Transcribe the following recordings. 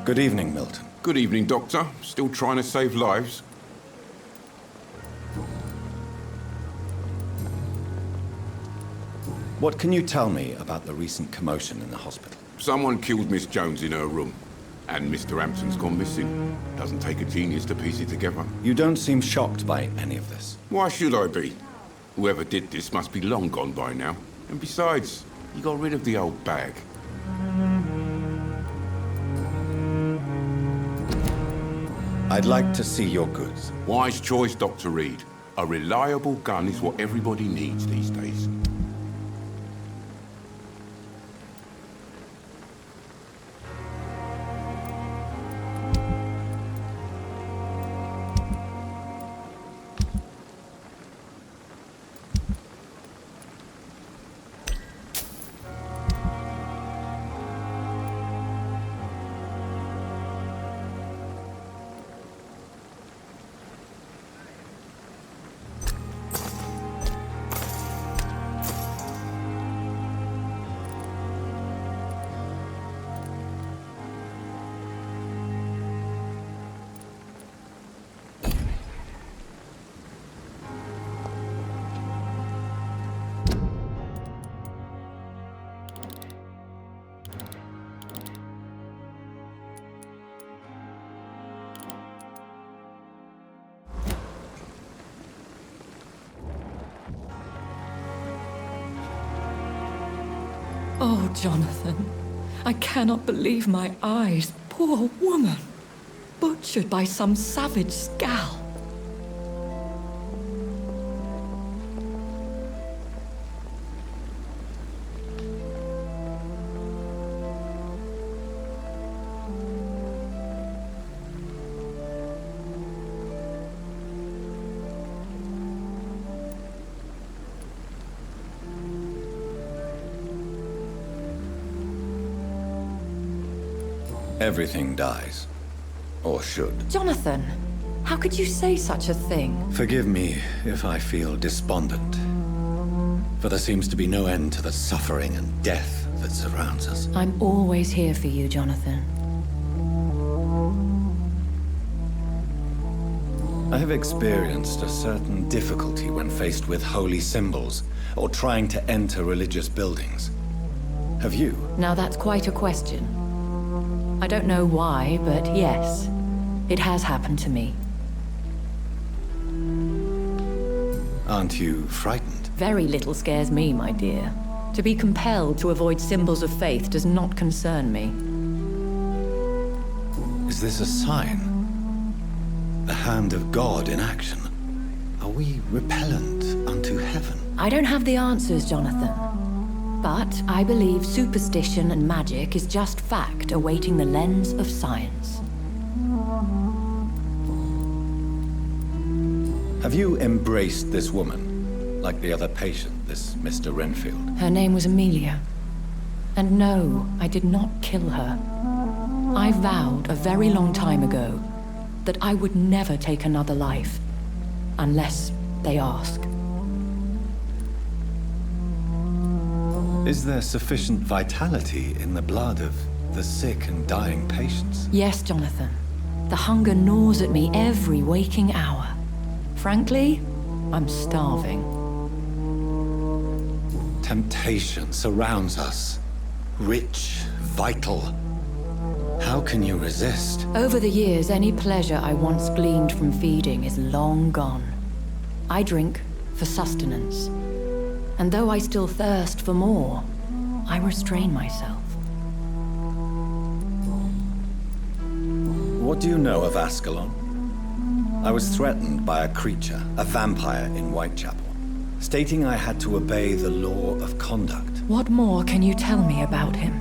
Good evening, Milton. Good evening, Doctor. Still trying to save lives? What can you tell me about the recent commotion in the hospital? Someone killed Miss Jones in her room. And Mr. Hampton's gone missing. Doesn't take a genius to piece it together. You don't seem shocked by any of this. Why should I be? Whoever did this must be long gone by now. And besides, he got rid of the old bag. I'd like to see your goods. Wise choice, Dr. Reed. A reliable gun is what everybody needs these days. Oh, Jonathan, I cannot believe my eyes. Poor woman, butchered by some savage scowl. Everything dies. Or should. Jonathan, how could you say such a thing? Forgive me if I feel despondent. For there seems to be no end to the suffering and death that surrounds us. I'm always here for you, Jonathan. I have experienced a certain difficulty when faced with holy symbols or trying to enter religious buildings. Have you? Now that's quite a question. I don't know why, but yes, it has happened to me. Aren't you frightened? Very little scares me, my dear. To be compelled to avoid symbols of faith does not concern me. Is this a sign? The hand of God in action? Are we repellent unto heaven? I don't have the answers, Jonathan. But I believe superstition and magic is just fact awaiting the lens of science. Have you embraced this woman, like the other patient, this Mr. Renfield? Her name was Amelia. And no, I did not kill her. I vowed a very long time ago that I would never take another life, unless they ask. Is there sufficient vitality in the blood of the sick and dying patients? Yes, Jonathan. The hunger gnaws at me every waking hour. Frankly, I'm starving. Temptation surrounds us. Rich, vital. How can you resist? Over the years, any pleasure I once gleaned from feeding is long gone. I drink for sustenance. And though I still thirst for more, I restrain myself. What do you know of Ascalon? I was threatened by a creature, a vampire in Whitechapel, stating I had to obey the law of conduct. What more can you tell me about him?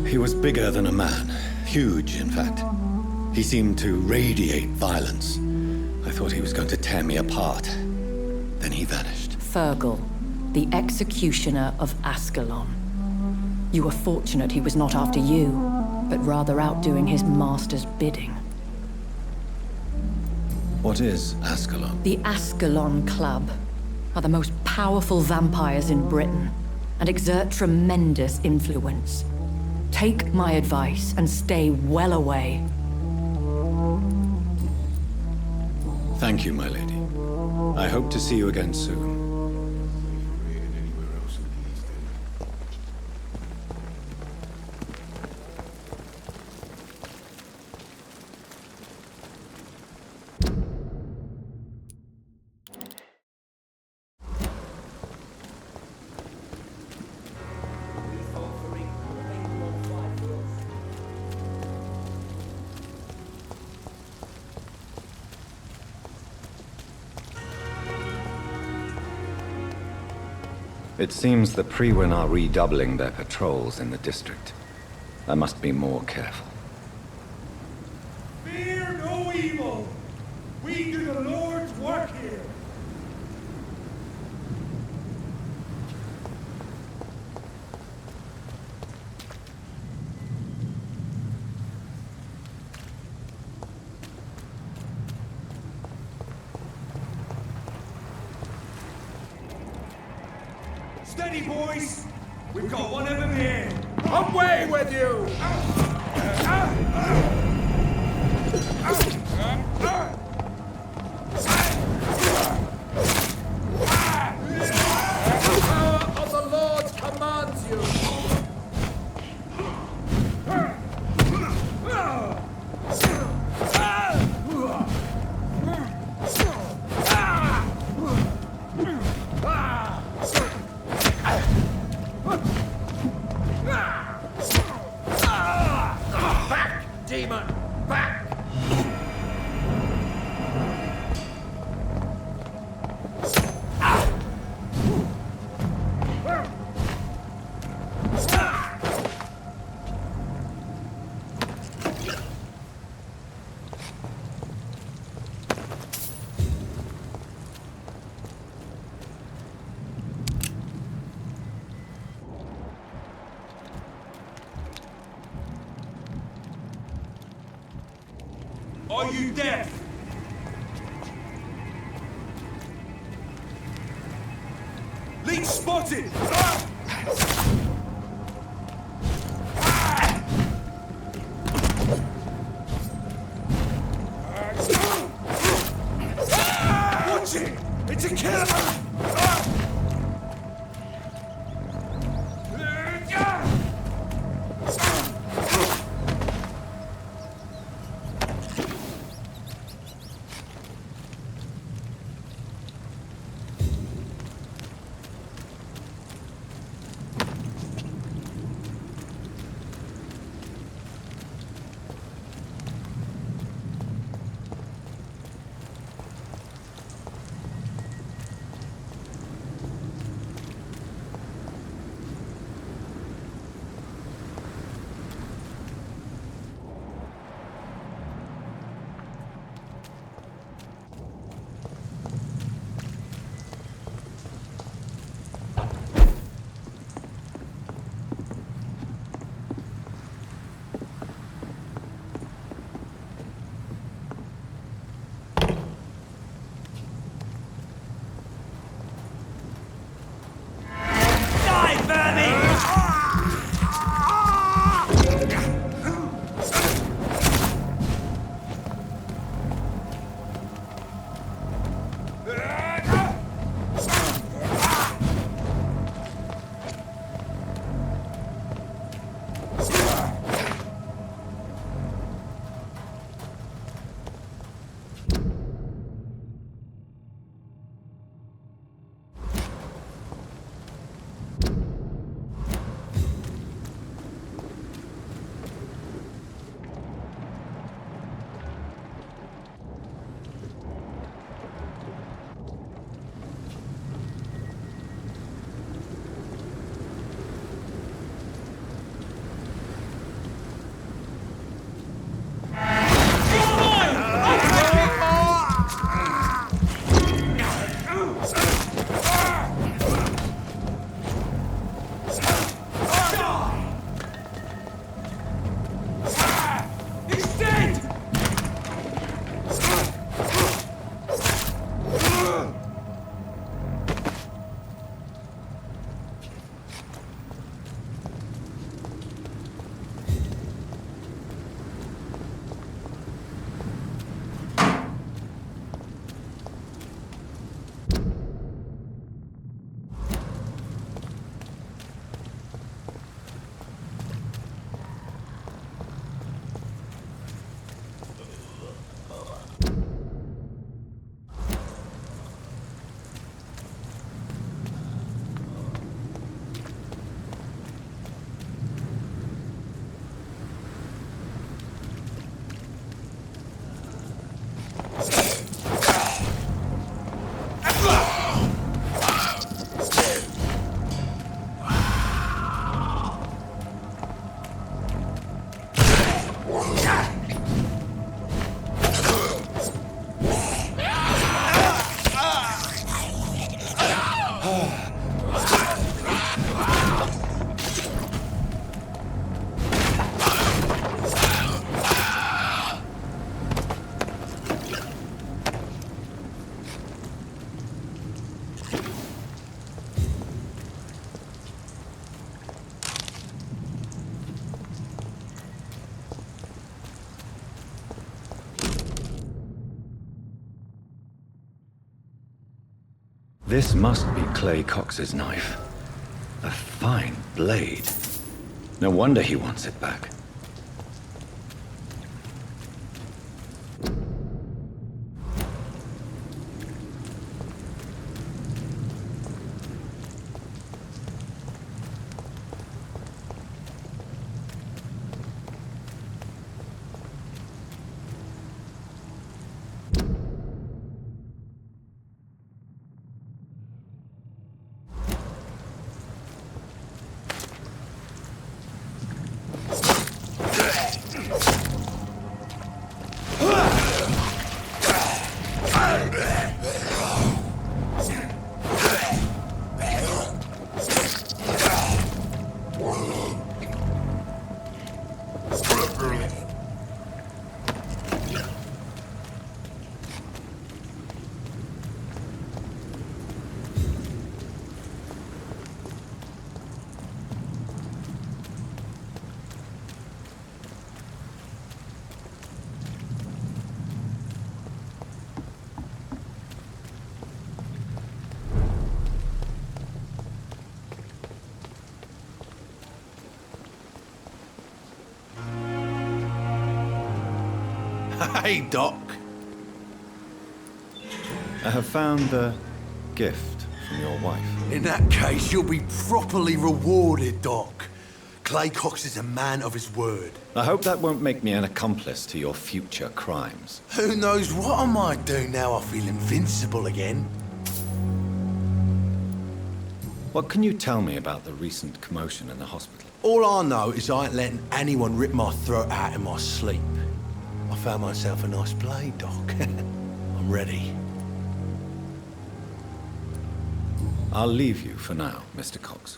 He was bigger than a man. Huge, in fact. He seemed to radiate violence. I thought he was going to tear me apart. Then he vanished. Fergal, the executioner of Ascalon. You were fortunate he was not after you, but rather out doing his master's bidding. What is Ascalon? The Ascalon Club are the most powerful vampires in Britain and exert tremendous influence. take my advice and stay well away. Thank you, my lady. I hope to see you again soon. It seems the Priwen are redoubling their patrols in the district. I must be more careful. Fear no evil! We do the Lord's work here! Steady, boys! We've got one of them here! Away with you! The power of the Lord commands you! Demon! Back! Are you deaf? Leech spotted! Watch it! It's a killer! This must be Clay Cox's knife. A fine blade. No wonder he wants it back. Hey, Doc. I have found the gift from your wife. In that case, you'll be properly rewarded, Doc. Clay Cox is a man of his word. I hope that won't make me an accomplice to your future crimes. Who knows what I might do now I feel invincible again? What can you tell me about the recent commotion in the hospital? All I know is I ain't letting anyone rip my throat out in my sleep. I found myself a nice blade, Doc. I'm ready. I'll leave you for now, Mr. Cox.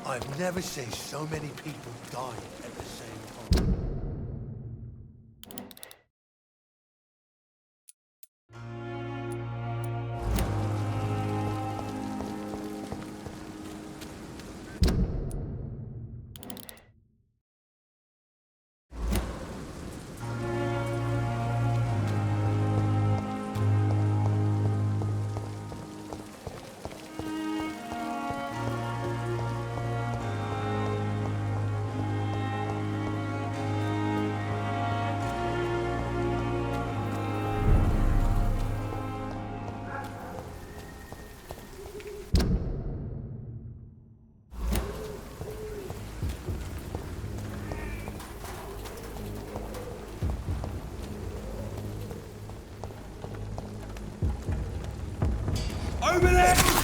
I've never seen so many people dying at the same time. Open it!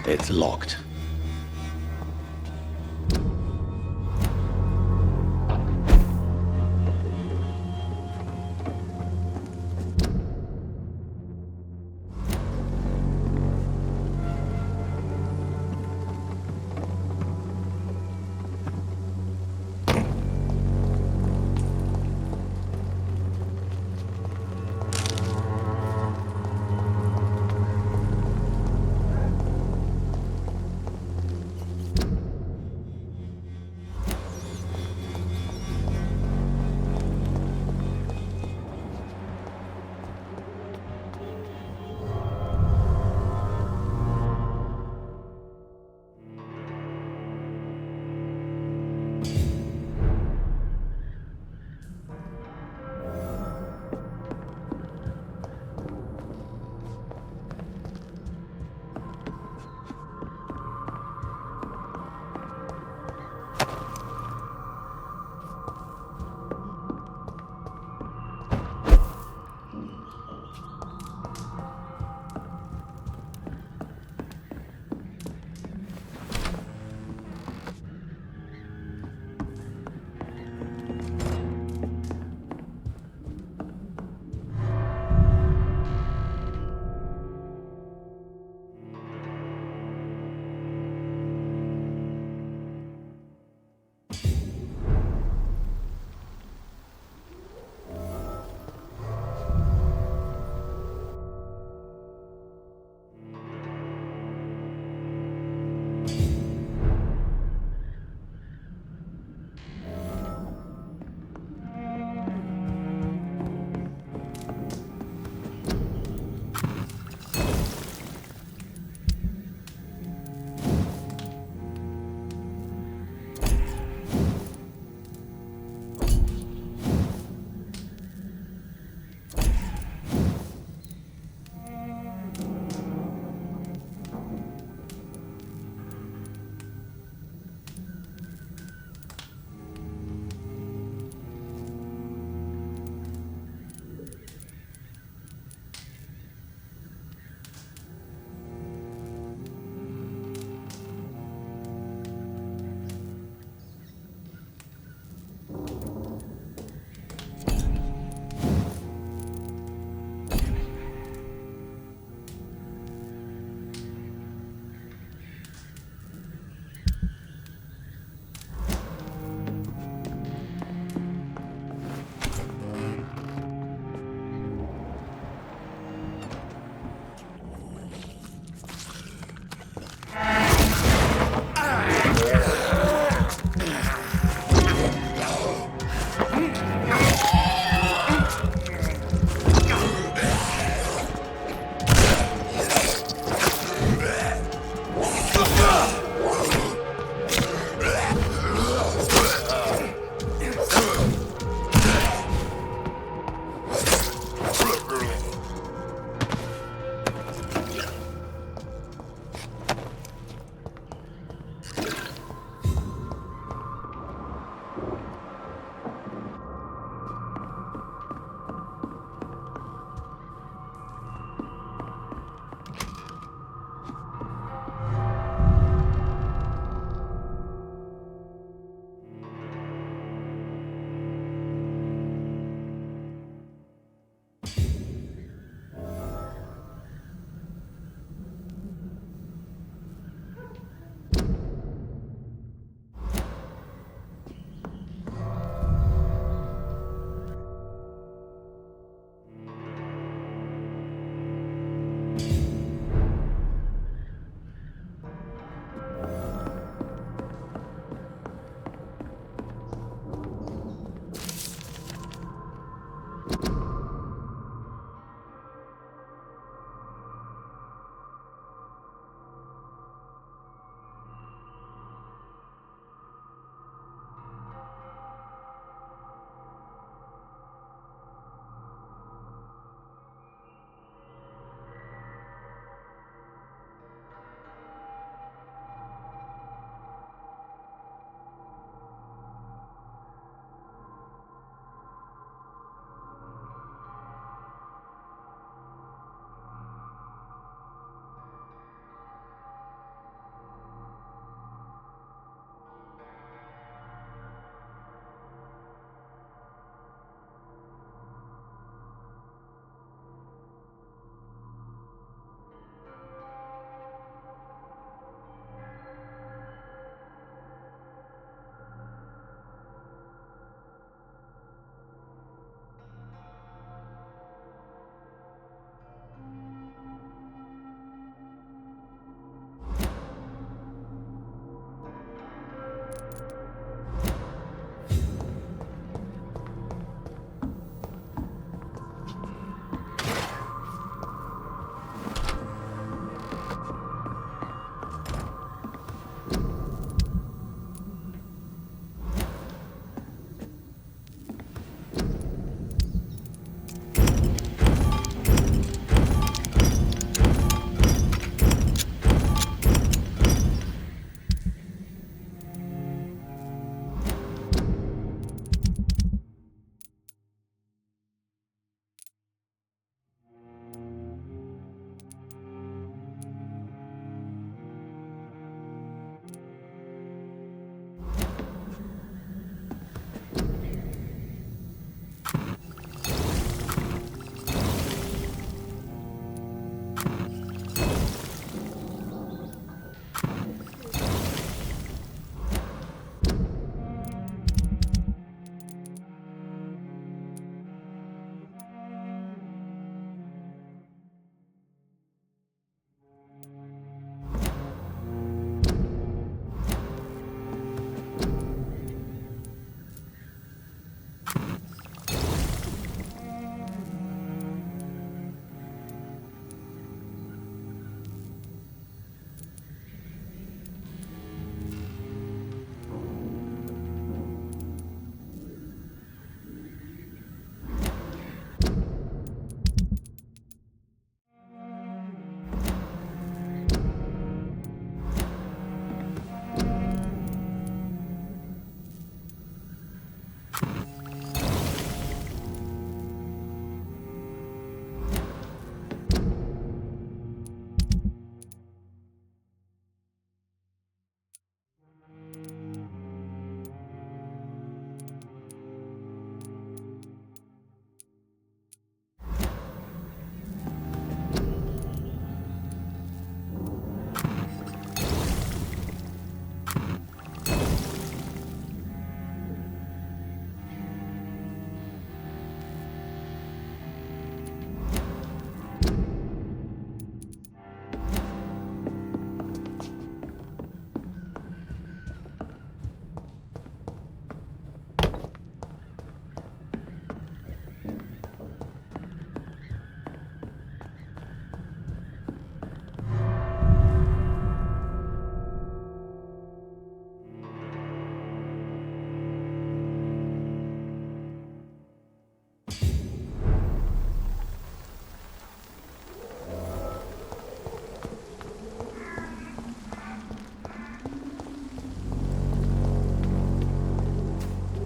It's locked.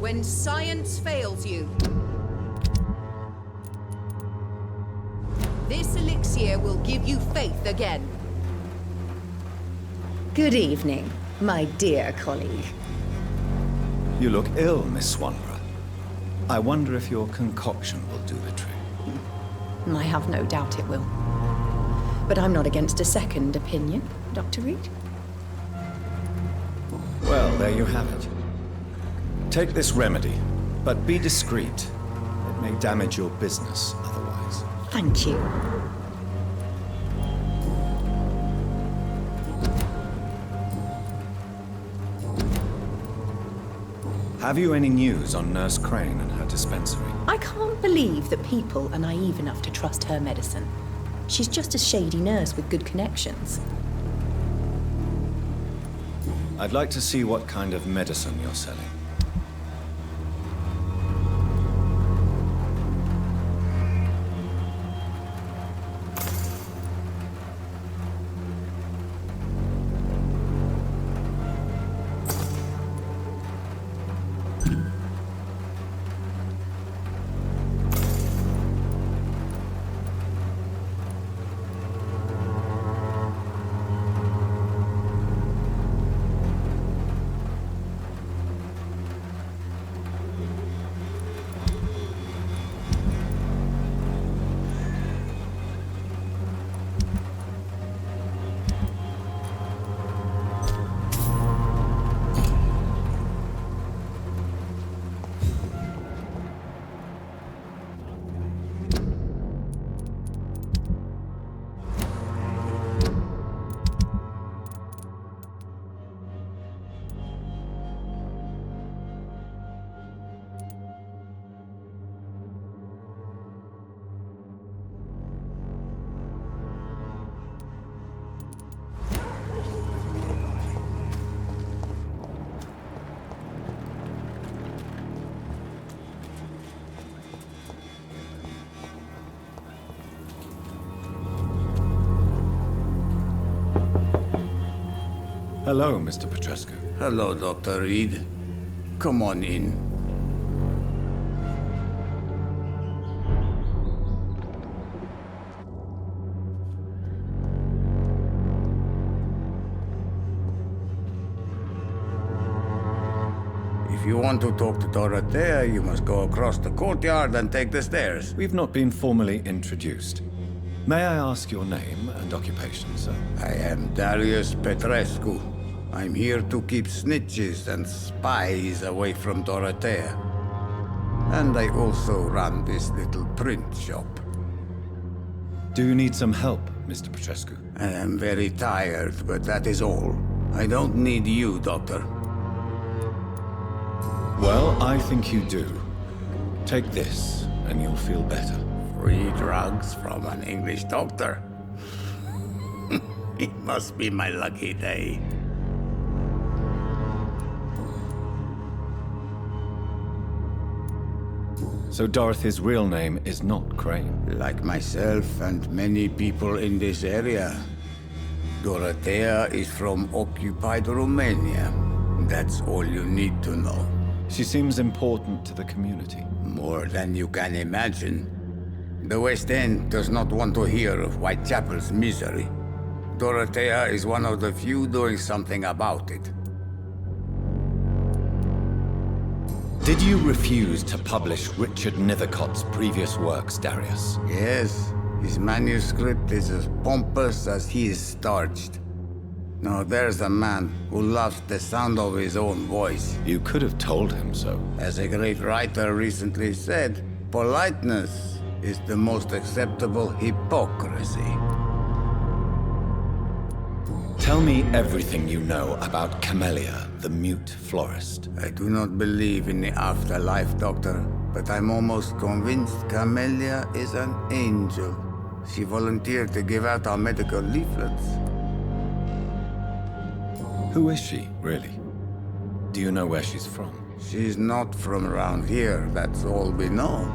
When science fails you, this elixir will give you faith again. Good evening, my dear colleague. You look ill, Miss Swanborough. I wonder if your concoction will do the trick. I have no doubt it will. But I'm not against a second opinion, Dr. Reed. Well, there you have it. Take this remedy, but be discreet. It may damage your business otherwise. Thank you. Have you any news on Nurse Crane and her dispensary? I can't believe that people are naive enough to trust her medicine. She's just a shady nurse with good connections. I'd like to see what kind of medicine you're selling. Hello, Mr. Petrescu. Hello, Dr. Reed. Come on in. If you want to talk to Dorothea, you must go across the courtyard and take the stairs. We've not been formally introduced. May I ask your name and occupation, sir? I am Darius Petrescu. I'm here to keep snitches and spies away from Dorothea. And I also run this little print shop. Do you need some help, Mr. Petrescu? I am very tired, but that is all. I don't need you, Doctor. Well, I think you do. Take this, and you'll feel better. Free drugs from an English doctor? It must be my lucky day. So Dorothy's real name is not Crane? Like myself and many people in this area, Dorothea is from occupied Romania. That's all you need to know. She seems important to the community. More than you can imagine. The West End does not want to hear of Whitechapel's misery. Dorothea is one of the few doing something about it. Did you refuse to publish Richard Nethercott's previous works, Darius? Yes, his manuscript is as pompous as he is starched. Now there's a man who loves the sound of his own voice. You could have told him so. As a great writer recently said, politeness is the most acceptable hypocrisy. Tell me everything you know about Camellia, the mute florist. I do not believe in the afterlife, Doctor, but I'm almost convinced Camellia is an angel. She volunteered to give out our medical leaflets. Who is she, really? Do you know where she's from? She's not from around here, that's all we know.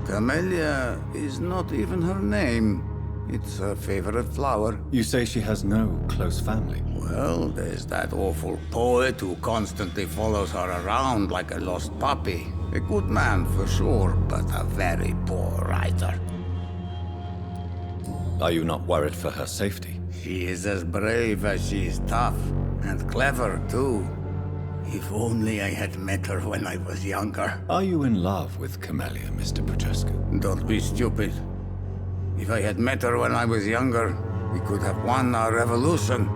Camellia is not even her name. It's her favorite flower. You say she has no close family? Well, there's that awful poet who constantly follows her around like a lost puppy. A good man for sure, but a very poor writer. Are you not worried for her safety? She is as brave as she is tough, and clever too. If only I had met her when I was younger. Are you in love with Camellia, Mr. Petrescu? Don't be stupid. If I had met her when I was younger, we could have won our revolution.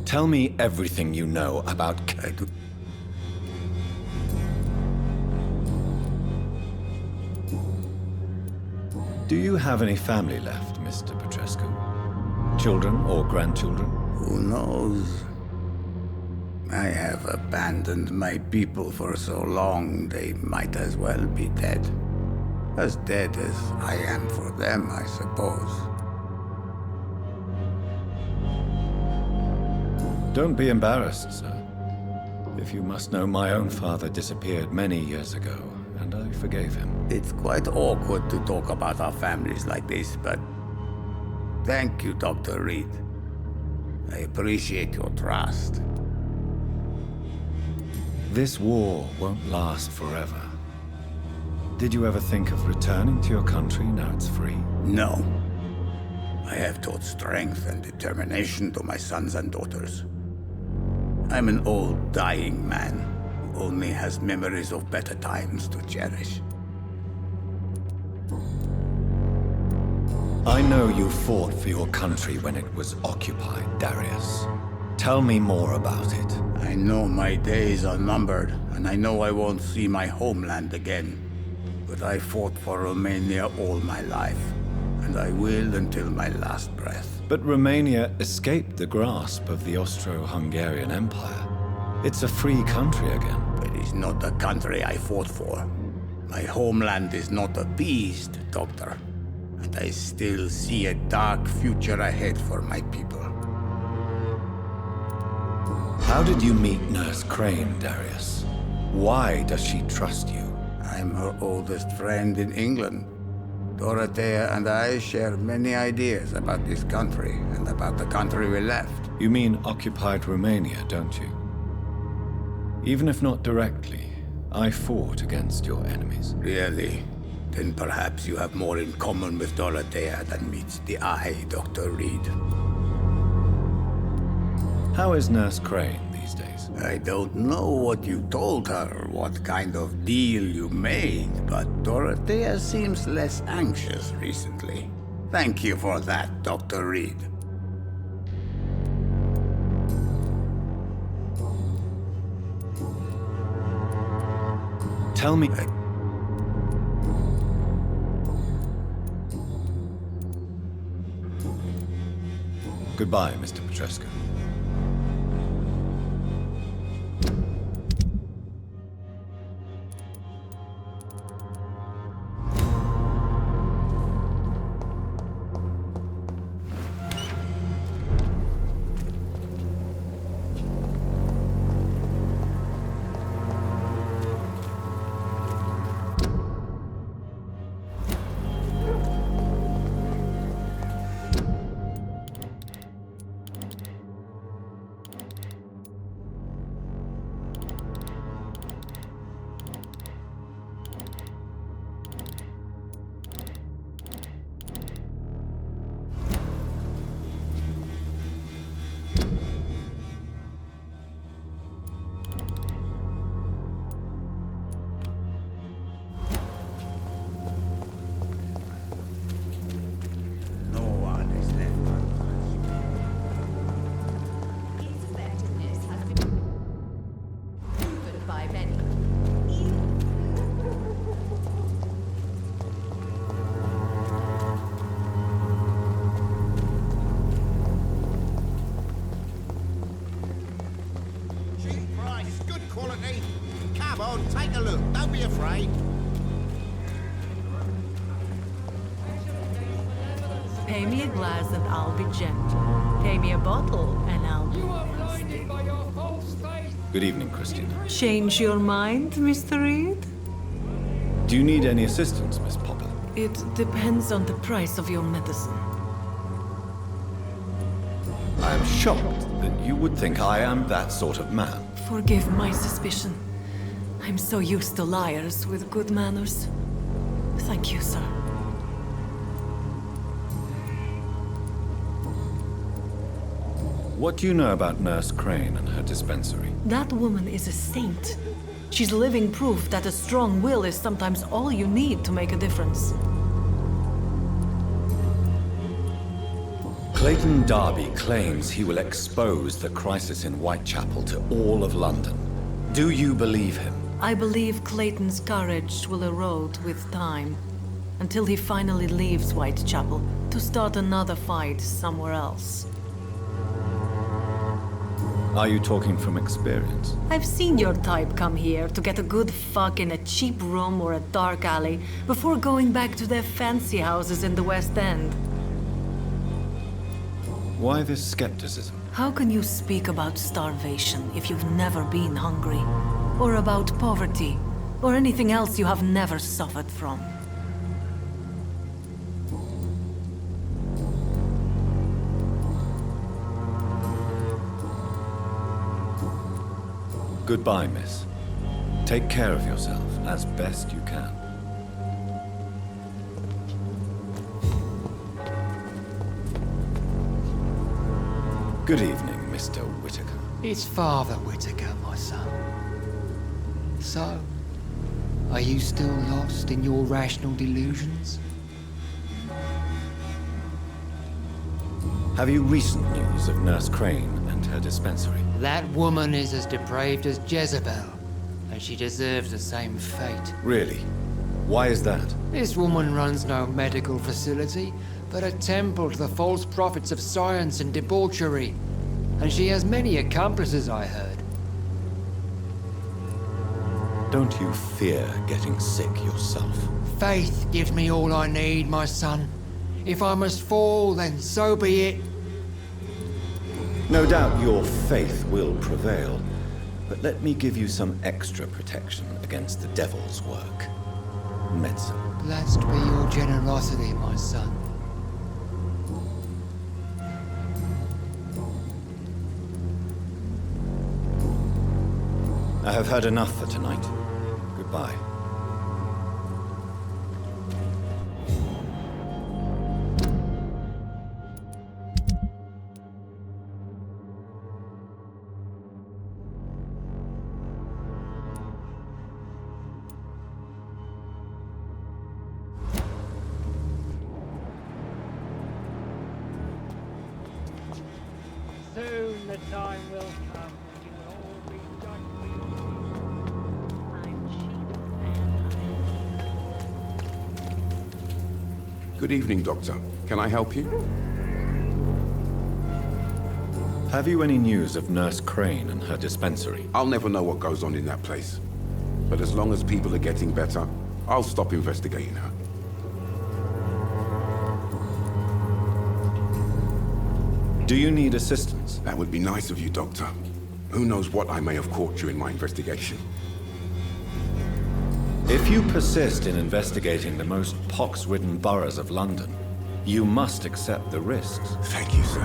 Tell me everything you know about Do you have any family left, Mr. Petrescu? Children or grandchildren? Who knows? I have abandoned my people for so long, they might as well be dead. As dead as I am for them, I suppose. Don't be embarrassed, sir. If you must know, my own father disappeared many years ago, and I forgave him. It's quite awkward to talk about our families like this, but thank you, Dr. Reed. I appreciate your trust. This war won't last forever. Did you ever think of returning to your country now it's free? No. I have taught strength and determination to my sons and daughters. I'm an old, dying man who only has memories of better times to cherish. I know you fought for your country when it was occupied, Darius. Tell me more about it. I know my days are numbered, and I know I won't see my homeland again. But I fought for Romania all my life, and I will until my last breath. But Romania escaped the grasp of the Austro-Hungarian Empire. It's a free country again. But it's not the country I fought for. My homeland is not appeased, Doctor. And I still see a dark future ahead for my people. How did you meet Nurse Crane, Darius? Why does she trust you? I'm her oldest friend in England. Dorothea and I share many ideas about this country and about the country we left. You mean occupied Romania, don't you? Even if not directly, I fought against your enemies. Really? Then perhaps you have more in common with Dorothea than meets the eye, Dr. Reed. How is Nurse Crane these days? I don't know what you told her, what kind of deal you made, but Dorothea seems less anxious recently. Thank you for that, Dr. Reed. Tell me... Goodbye, Mr. Petrescu. Take a look. Don't be afraid. Pay me a glass and I'll be gentle. Pay me a bottle and I'll be nasty. Good evening, Christina. Change your mind, Mr. Reed? Do you need any assistance, Miss Popper? It depends on the price of your medicine. I am shocked that you would think I am that sort of man. Forgive my suspicion. I'm so used to liars with good manners. Thank you, sir. What do you know about Nurse Crane and her dispensary? That woman is a saint. She's living proof that a strong will is sometimes all you need to make a difference. Clayton Darby claims he will expose the crisis in Whitechapel to all of London. Do you believe him? I believe Clayton's courage will erode with time, until he finally leaves Whitechapel to start another fight somewhere else. Are you talking from experience? I've seen your type come here to get a good fuck in a cheap room or a dark alley before going back to their fancy houses in the West End. Why this skepticism? How can you speak about starvation if you've never been hungry? Or about poverty? Or anything else you have never suffered from? Goodbye, miss. Take care of yourself as best you can. Good evening, Mr. Whitaker. It's Father Whitaker, my son. So, are you still lost in your rational delusions? Have you recent news of Nurse Crane and her dispensary? That woman is as depraved as Jezebel, and she deserves the same fate. Really? Why is that? This woman runs no medical facility, but a temple to the false prophets of science and debauchery. And she has many accomplices, I heard. Don't you fear getting sick yourself? Faith gives me all I need, my son. If I must fall, then so be it. No doubt your faith will prevail, but let me give you some extra protection against the devil's work. Medicine. Blessed be your generosity, my son. I have had enough for tonight. Goodbye. Soon the time will come when you will all be done with. Good evening, Doctor. Can I help you? Have you any news of Nurse Crane and her dispensary? I'll never know what goes on in that place. But as long as people are getting better, I'll stop investigating her. Do you need assistance? That would be nice of you, Doctor. Who knows what I may have caught you in my investigation. If you persist in investigating the most pox-ridden boroughs of London, you must accept the risks. Thank you, sir.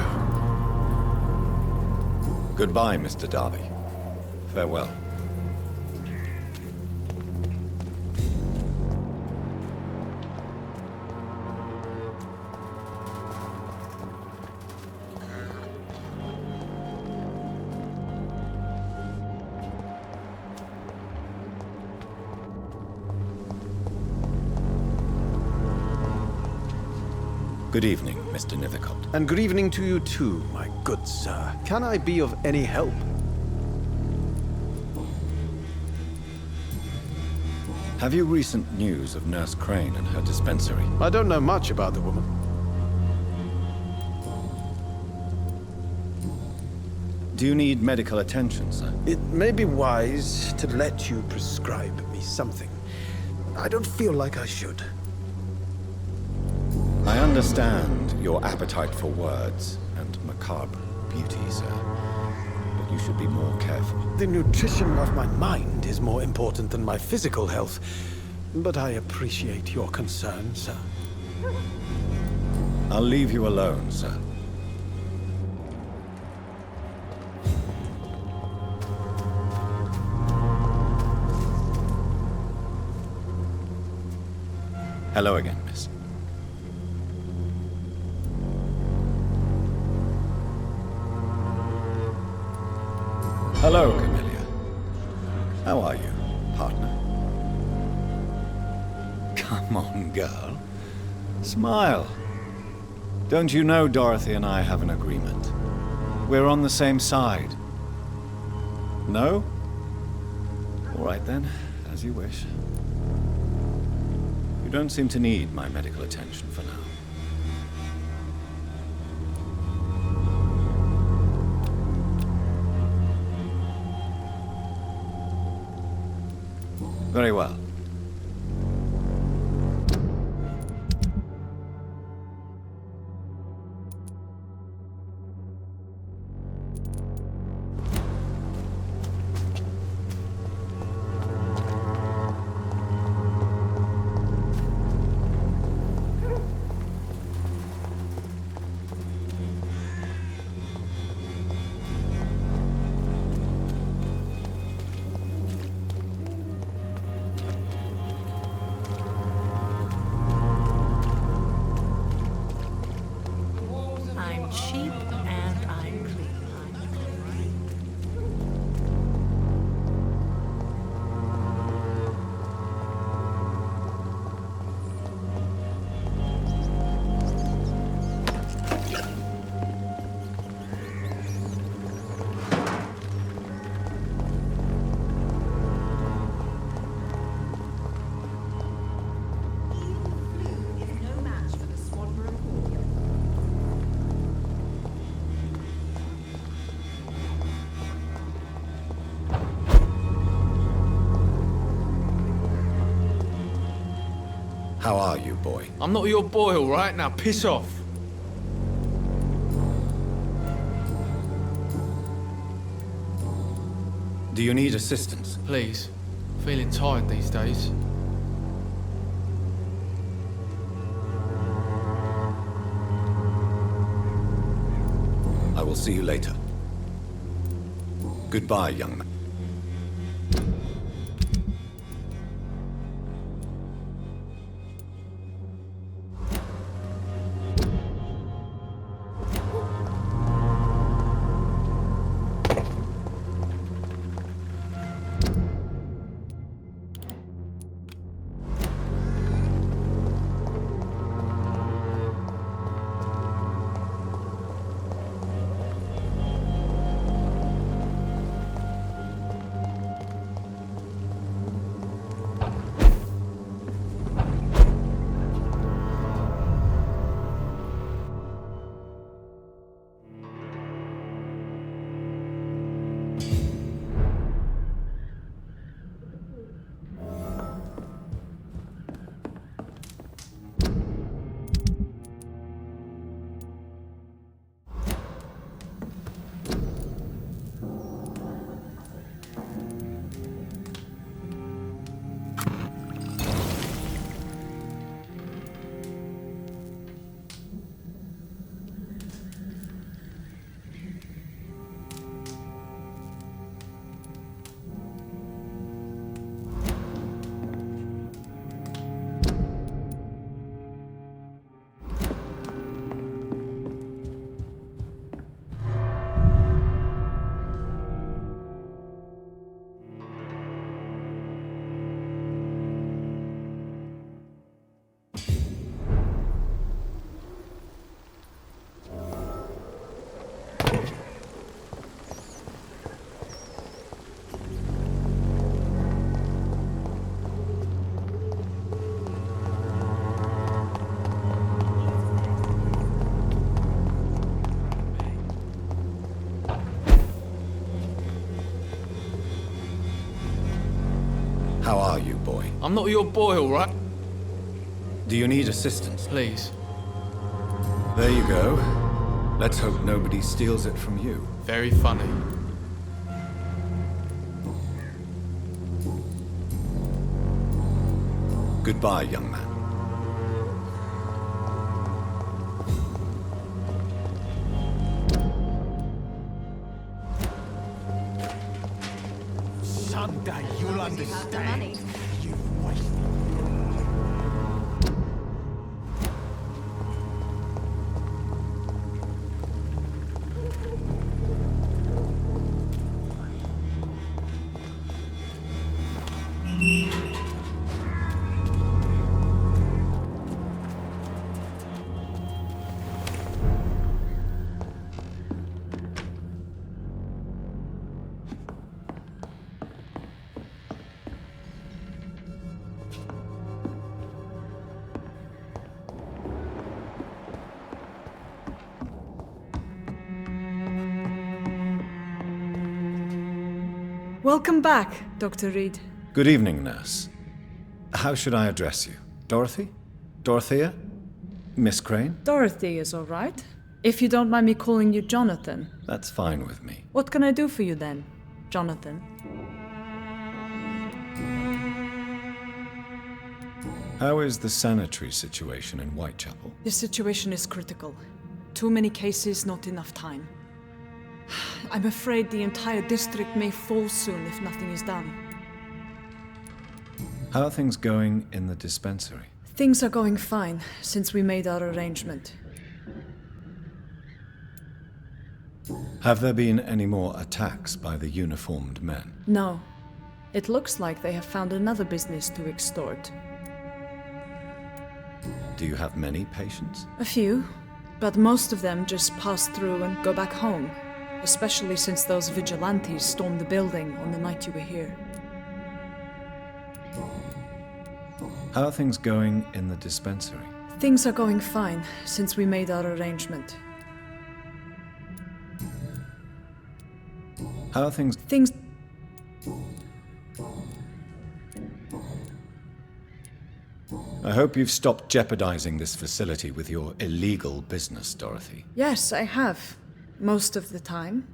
Goodbye, Mr. Darby. Farewell. Good evening, Mr. Nithercott. And good evening to you too, my good sir. Can I be of any help? Have you recent news of Nurse Crane and her dispensary? I don't know much about the woman. Do you need medical attention, sir? It may be wise to let you prescribe me something. I don't feel like I should. I understand your appetite for words and macabre beauty, sir. But you should be more careful. The nutrition of my mind is more important than my physical health. But I appreciate your concern, sir. I'll leave you alone, sir. Hello again, miss. Hello, Camellia. How are you, partner? Come on, girl. Smile. Don't you know Dorothy and I have an agreement? We're on the same side. No? All right then, as you wish. You don't seem to need my medical attention for now. Very well. How are you, boy? I'm not your boy, all right? Now piss off. Do you need assistance? Please. Feeling tired these days. will see you later. Goodbye, young man. How are you, boy? I'm not your boy, all right? Do you need assistance? Please. There you go. Let's hope nobody steals it from you. Very funny. Goodbye, young man. Someday you'll understand. You've wasted. Welcome back, Dr. Reed. Good evening, nurse. How should I address you? Dorothy? Dorothea? Miss Crane? Dorothy is all right. If you don't mind me calling you Jonathan. That's fine with me. What can I do for you then, Jonathan? How is the sanitary situation in Whitechapel? The situation is critical. Too many cases, not enough time. I'm afraid the entire district may fall soon if nothing is done. How are things going in the dispensary? Things are going fine since we made our arrangement. Have there been any more attacks by the uniformed men? No. It looks like they have found another business to extort. Do you have many patients? A few, but most of them just pass through and go back home. Especially since those vigilantes stormed the building on the night you were here. How are things going in the dispensary? Things are going fine since we made our arrangement. How are things... I hope you've stopped jeopardizing this facility with your illegal business, Dorothy. Yes, I have. Most of the time.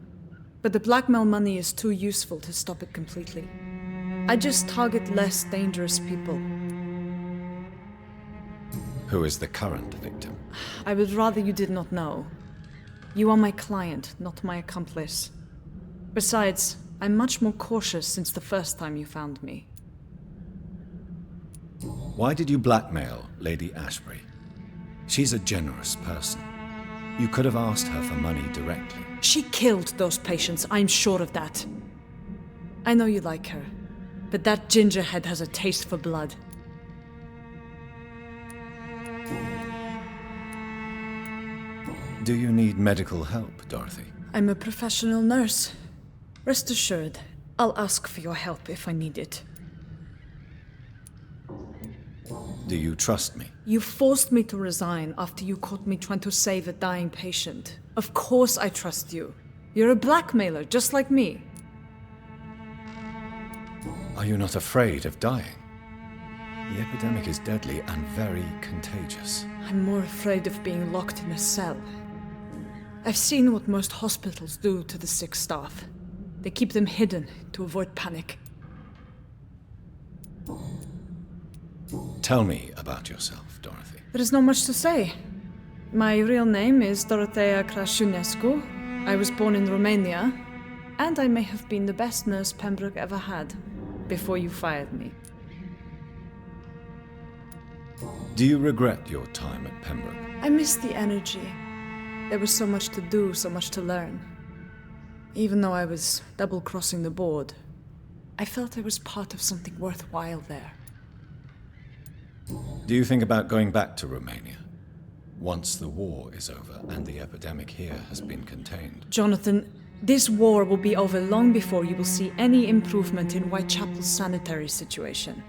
But the blackmail money is too useful to stop it completely. I just target less dangerous people. Who is the current victim? I would rather you did not know. You are my client, not my accomplice. Besides, I'm much more cautious since the first time you found me. Why did you blackmail Lady Ashbury? She's a generous person. You could have asked her for money directly. She killed those patients, I'm sure of that. I know you like her, but that gingerhead has a taste for blood. Do you need medical help, Dorothy? I'm a professional nurse. Rest assured, I'll ask for your help if I need it. Do you trust me? You forced me to resign after you caught me trying to save a dying patient. Of course I trust you. You're a blackmailer, just like me. Are you not afraid of dying? The epidemic is deadly and very contagious. I'm more afraid of being locked in a cell. I've seen what most hospitals do to the sick staff. They keep them hidden to avoid panic. Tell me about yourself, Dorothy. There is not much to say. My real name is Dorothea Crasciunescu. I was born in Romania, and I may have been the best nurse Pembroke ever had, before you fired me. Do you regret your time at Pembroke? I miss the energy. There was so much to do, so much to learn. Even though I was double-crossing the board, I felt I was part of something worthwhile there. Do you think about going back to Romania? Once the war is over and the epidemic here has been contained. Jonathan, this war will be over long before you will see any improvement in Whitechapel's sanitary situation.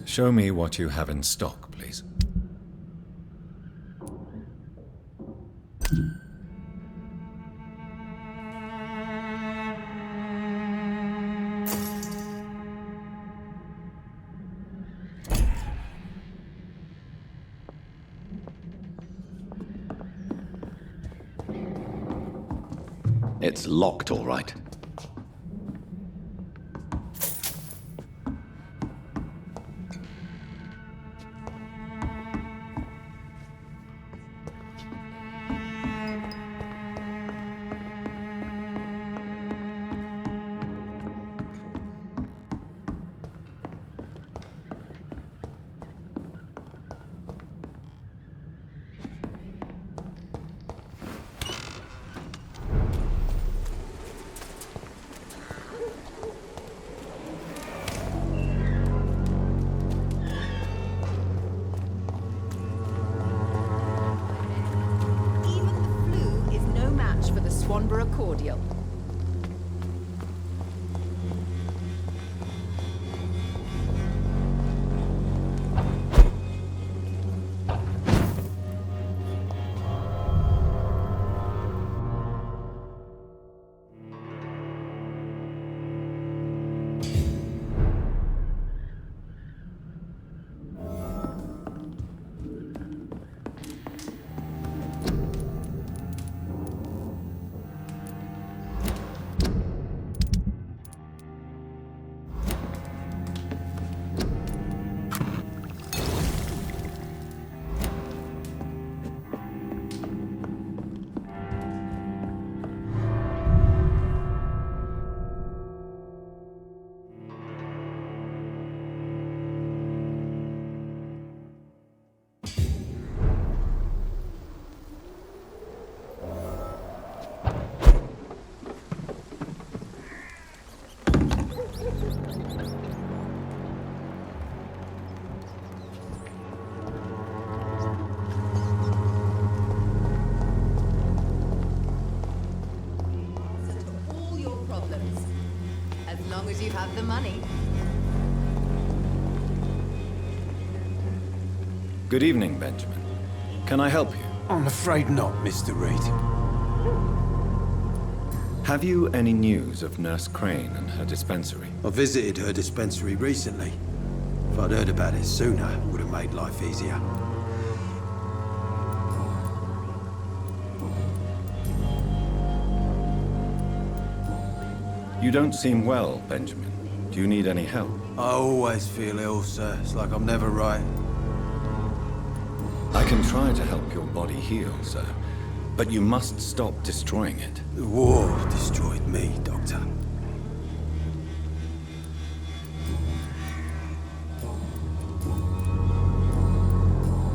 Show me what you have in stock, please. It's locked, all right. Cordial. You have the money. Good evening, Benjamin. Can I help you? I'm afraid not, Mr. Reed. Have you any news of Nurse Crane and her dispensary? I visited her dispensary recently. If I'd heard about it sooner, it would have made life easier. You don't seem well, Benjamin. Do you need any help? I always feel ill, sir. It's like I'm never right. I can try to help your body heal, sir. But you must stop destroying it. The war destroyed me, Doctor.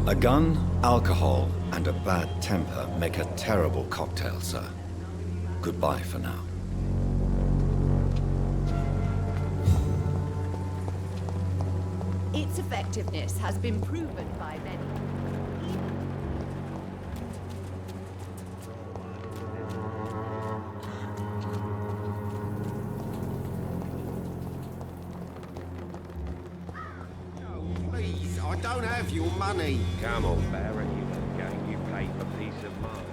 A gun, alcohol, and a bad temper make a terrible cocktail, sir. Goodbye for now. Its effectiveness has been proven by many. Please, I don't have your money. Come on, Baron, you can go. You pay for peace of mind.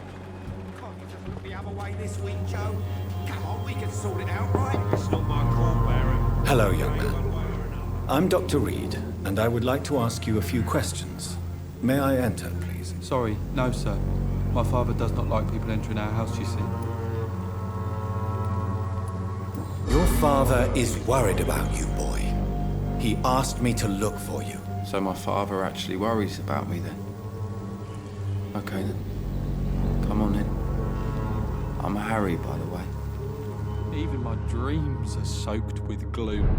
Can't you just look the other way this week, Joe? Come on, we can sort it out, right? It's not my call, Baron. Hello, young man. I'm Dr. Reed, and I would like to ask you a few questions. May I enter, please? Sorry, no, sir. My father does not like people entering our house, you see. Your father is worried about you, boy. He asked me to look for you. So my father actually worries about me then? Okay then. Come on in. I'm Harry, by the way. Even my dreams are soaked with gloom.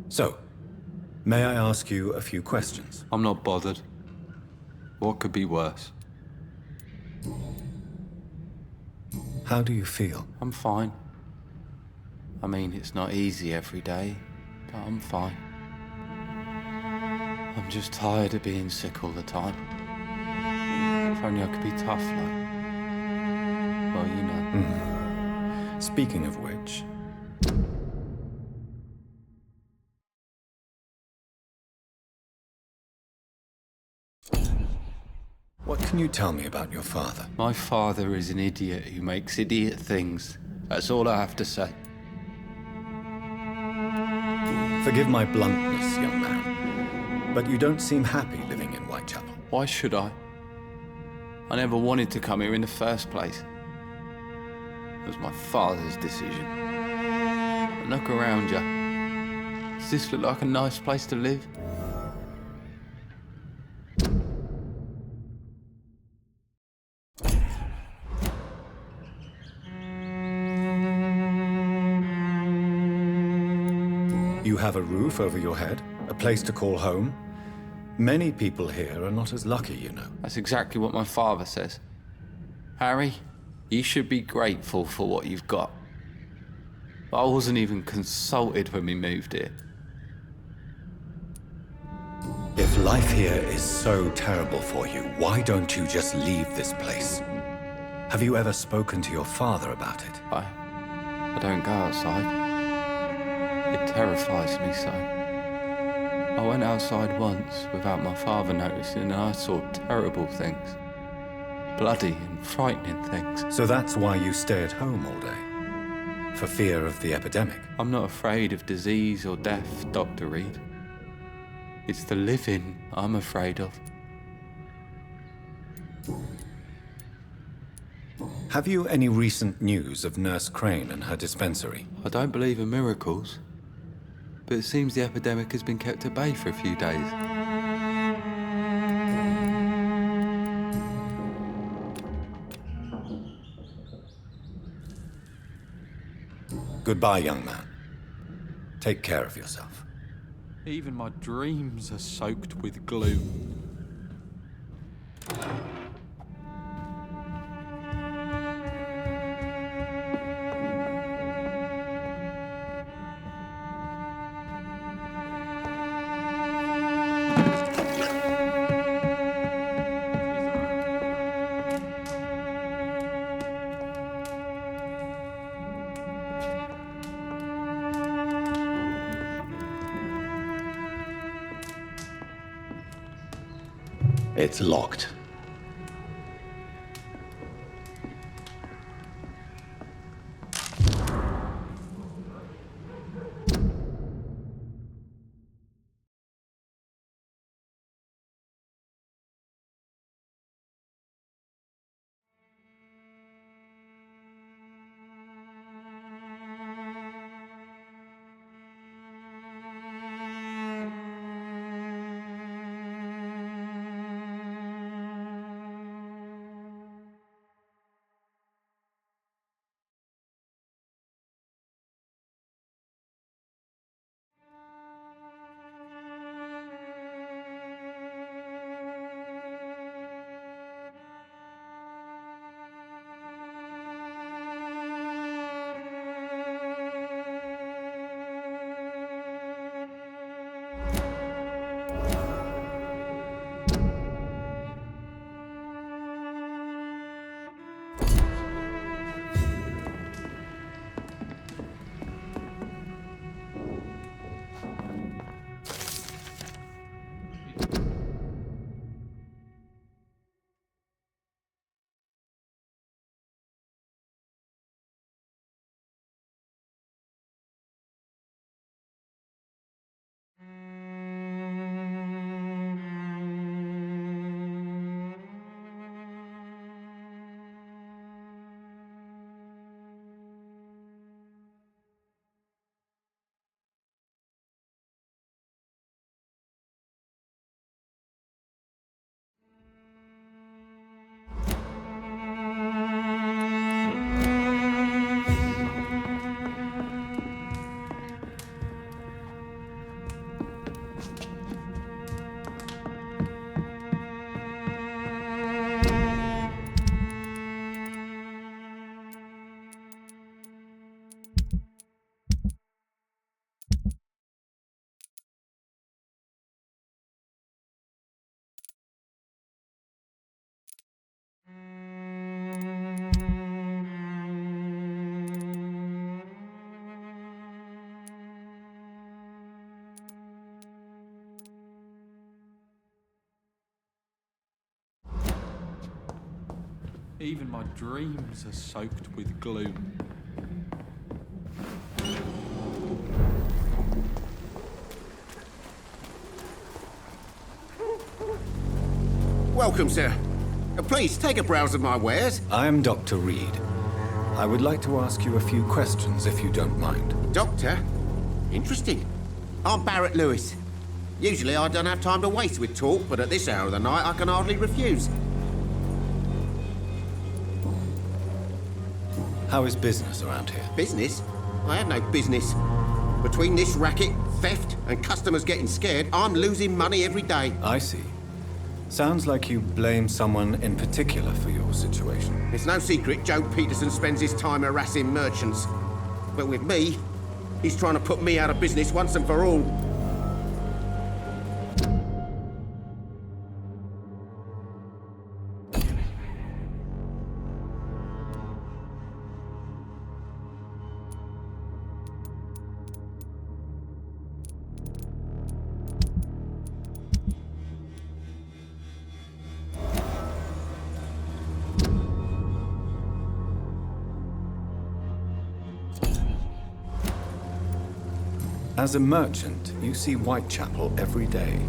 So, may I ask you a few questions? I'm not bothered. What could be worse? How do you feel? I'm fine. I mean, it's not easy every day, but I'm fine. I'm just tired of being sick all the time. If only I could be tough, like... well, you know. Speaking of which... what can you tell me about your father? My father is an idiot who makes idiot things. That's all I have to say. Forgive my bluntness, young man, but you don't seem happy living in Whitechapel. Why should I? I never wanted to come here in the first place. It was my father's decision. But look around you. Does this look like a nice place to live? You have a roof over your head, a place to call home. Many people here are not as lucky, you know. That's exactly what my father says. Harry, you should be grateful for what you've got. I wasn't even consulted when we moved here. If life here is so terrible for you, why don't you just leave this place? Have you ever spoken to your father about it? I don't go outside. It terrifies me so. I went outside once without my father noticing and I saw terrible things. Bloody and frightening things. So that's why you stay at home all day? For fear of the epidemic? I'm not afraid of disease or death, Dr. Reed. It's the living I'm afraid of. Have you any recent news of Nurse Crane and her dispensary? I don't believe in miracles, but it seems the epidemic has been kept at bay for a few days. Goodbye, young man. Take care of yourself. Even my dreams are soaked with gloom. It's locked. Even my dreams are soaked with gloom. Welcome, sir. Please, take a browse of my wares. I'm Dr. Reed. I would like to ask you a few questions, if you don't mind. Doctor? Interesting. I'm Barrett Lewis. Usually I don't have time to waste with talk, but at this hour of the night I can hardly refuse. How is business around here? Business? I have no business. Between this racket, theft, and customers getting scared, I'm losing money every day. I see. Sounds like you blame someone in particular for your situation. It's no secret Joe Peterson spends his time harassing merchants. But with me, he's trying to put me out of business once and for all. As a merchant, you see Whitechapel every day.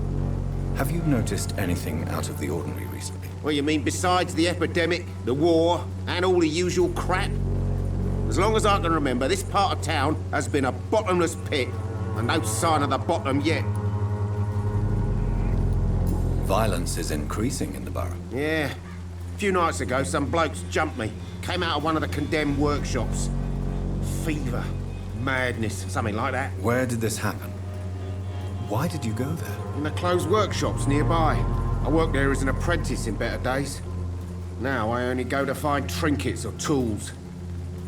Have you noticed anything out of the ordinary recently? Well, you mean besides the epidemic, the war, and all the usual crap? As long as I can remember, this part of town has been a bottomless pit, and no sign of the bottom yet. Violence is increasing in the borough. Yeah. A few nights ago, some blokes jumped me. Came out of one of the condemned workshops. Fever. Madness, something like that. Where did this happen? Why did you go there? In the closed workshops nearby. I worked there as an apprentice in better days. Now I only go to find trinkets or tools.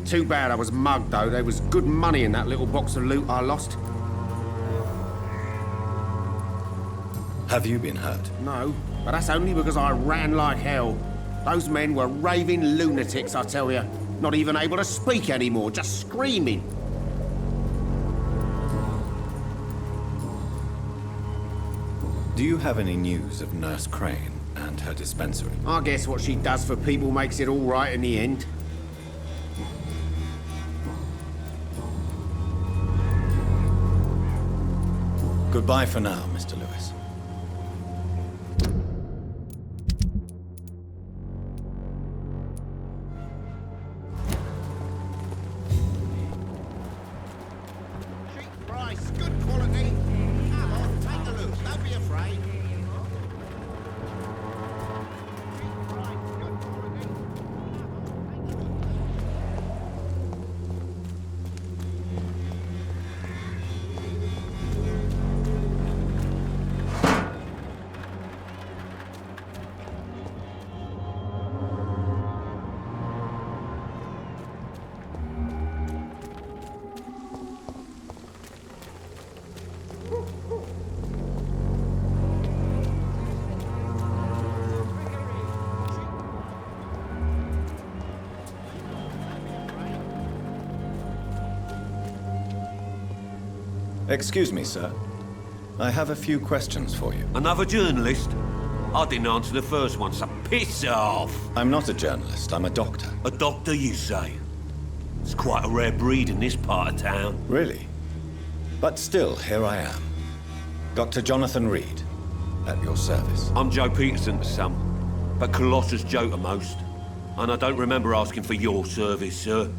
Too bad I was mugged, though. There was good money in that little box of loot I lost. Have you been hurt? No, but that's only because I ran like hell. Those men were raving lunatics, I tell you. Not even able to speak anymore, just screaming. Do you have any news of Nurse Crane and her dispensary? I guess what she does for people makes it all right in the end. Goodbye for now, Mr. Lewis. Cheap price, good quality. Come on, take a look. Don't be afraid. Excuse me, sir. I have a few questions for you. Another journalist? I didn't answer the first one, so piss off! I'm not a journalist, I'm a doctor. A doctor, you say? It's quite a rare breed in this part of town. Really? But still, here I am. Dr. Jonathan Reed, at your service. I'm Joe Peterson to some, but Colossus Joe to most. And I don't remember asking for your service, sir.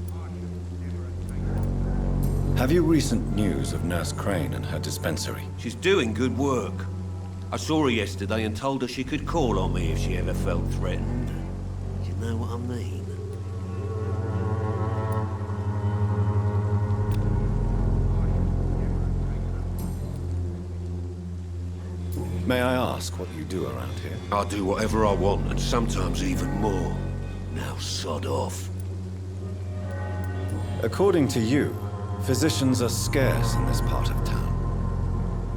Have you recent news of Nurse Crane and her dispensary? She's doing good work. I saw her yesterday and told her she could call on me if she ever felt threatened. Do you know what I mean? May I ask what you do around here? I do whatever I want, and sometimes even more. Now sod off. According to you, physicians are scarce in this part of town.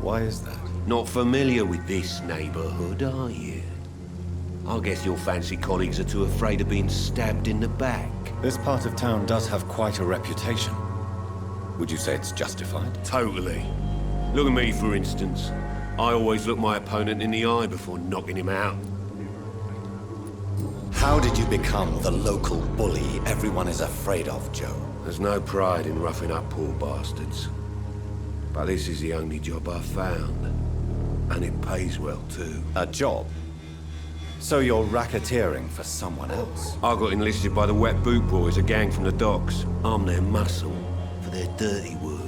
Why is that? Not familiar with this neighborhood, are you? I guess your fancy colleagues are too afraid of being stabbed in the back. This part of town does have quite a reputation. Would you say it's justified? Totally. Look at me, for instance. I always look my opponent in the eye before knocking him out. How did you become the local bully everyone is afraid of, Joe? There's no pride in roughing up poor bastards. But this is the only job I've found. And it pays well, too. A job? So you're racketeering for someone else? I got enlisted by the Wet Boot Boys, a gang from the docks. I'm their muscle for their dirty work.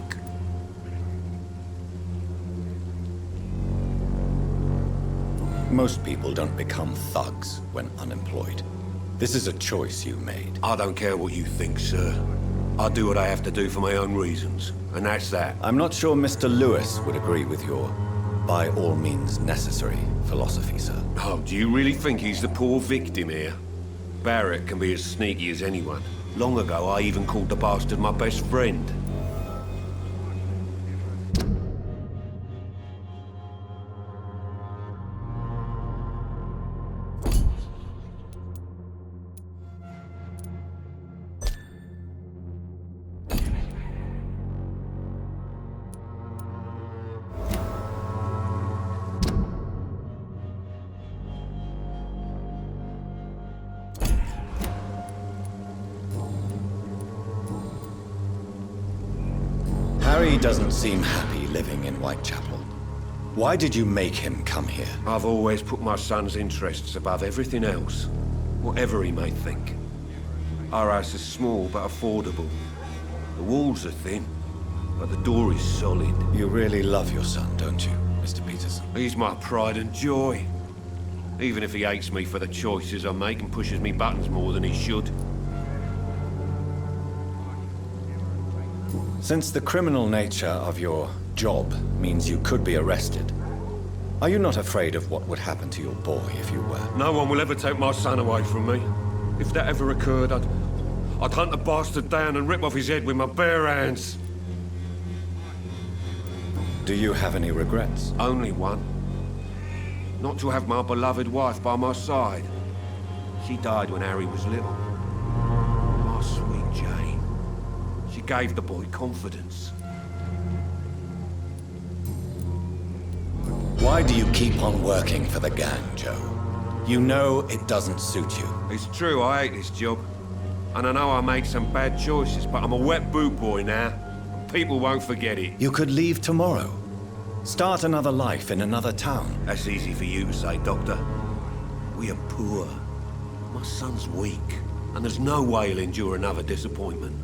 Most people don't become thugs when unemployed. This is a choice you made. I don't care what you think, sir. I do what I have to do for my own reasons, and that's that. I'm not sure Mr. Lewis would agree with your by all means necessary philosophy, sir. Oh, do you really think he's the poor victim here? Barrett can be as sneaky as anyone. Long ago, I even called the bastard my best friend. Harry doesn't seem happy living in Whitechapel. Why did you make him come here? I've always put my son's interests above everything else, whatever he may think. Our house is small but affordable. The walls are thin, but the door is solid. You really love your son, don't you, Mr. Peterson? He's my pride and joy. Even if he hates me for the choices I make and pushes me buttons more than he should. Since the criminal nature of your job means you could be arrested, are you not afraid of what would happen to your boy if you were? No one will ever take my son away from me. If that ever occurred, I'd hunt the bastard down and rip off his head with my bare hands. Do you have any regrets? Only one. Not to have my beloved wife by my side. She died when Harry was little. My sweet Jane. She gave the boy confidence. Why do you keep on working for the gang, Joe? You know it doesn't suit you. It's true, I hate this job. And I know I made some bad choices, but I'm a wet boot boy now. People won't forget it. You could leave tomorrow. Start another life in another town. That's easy for you to say, Doctor. We are poor. My son's weak, and there's no way he'll endure another disappointment.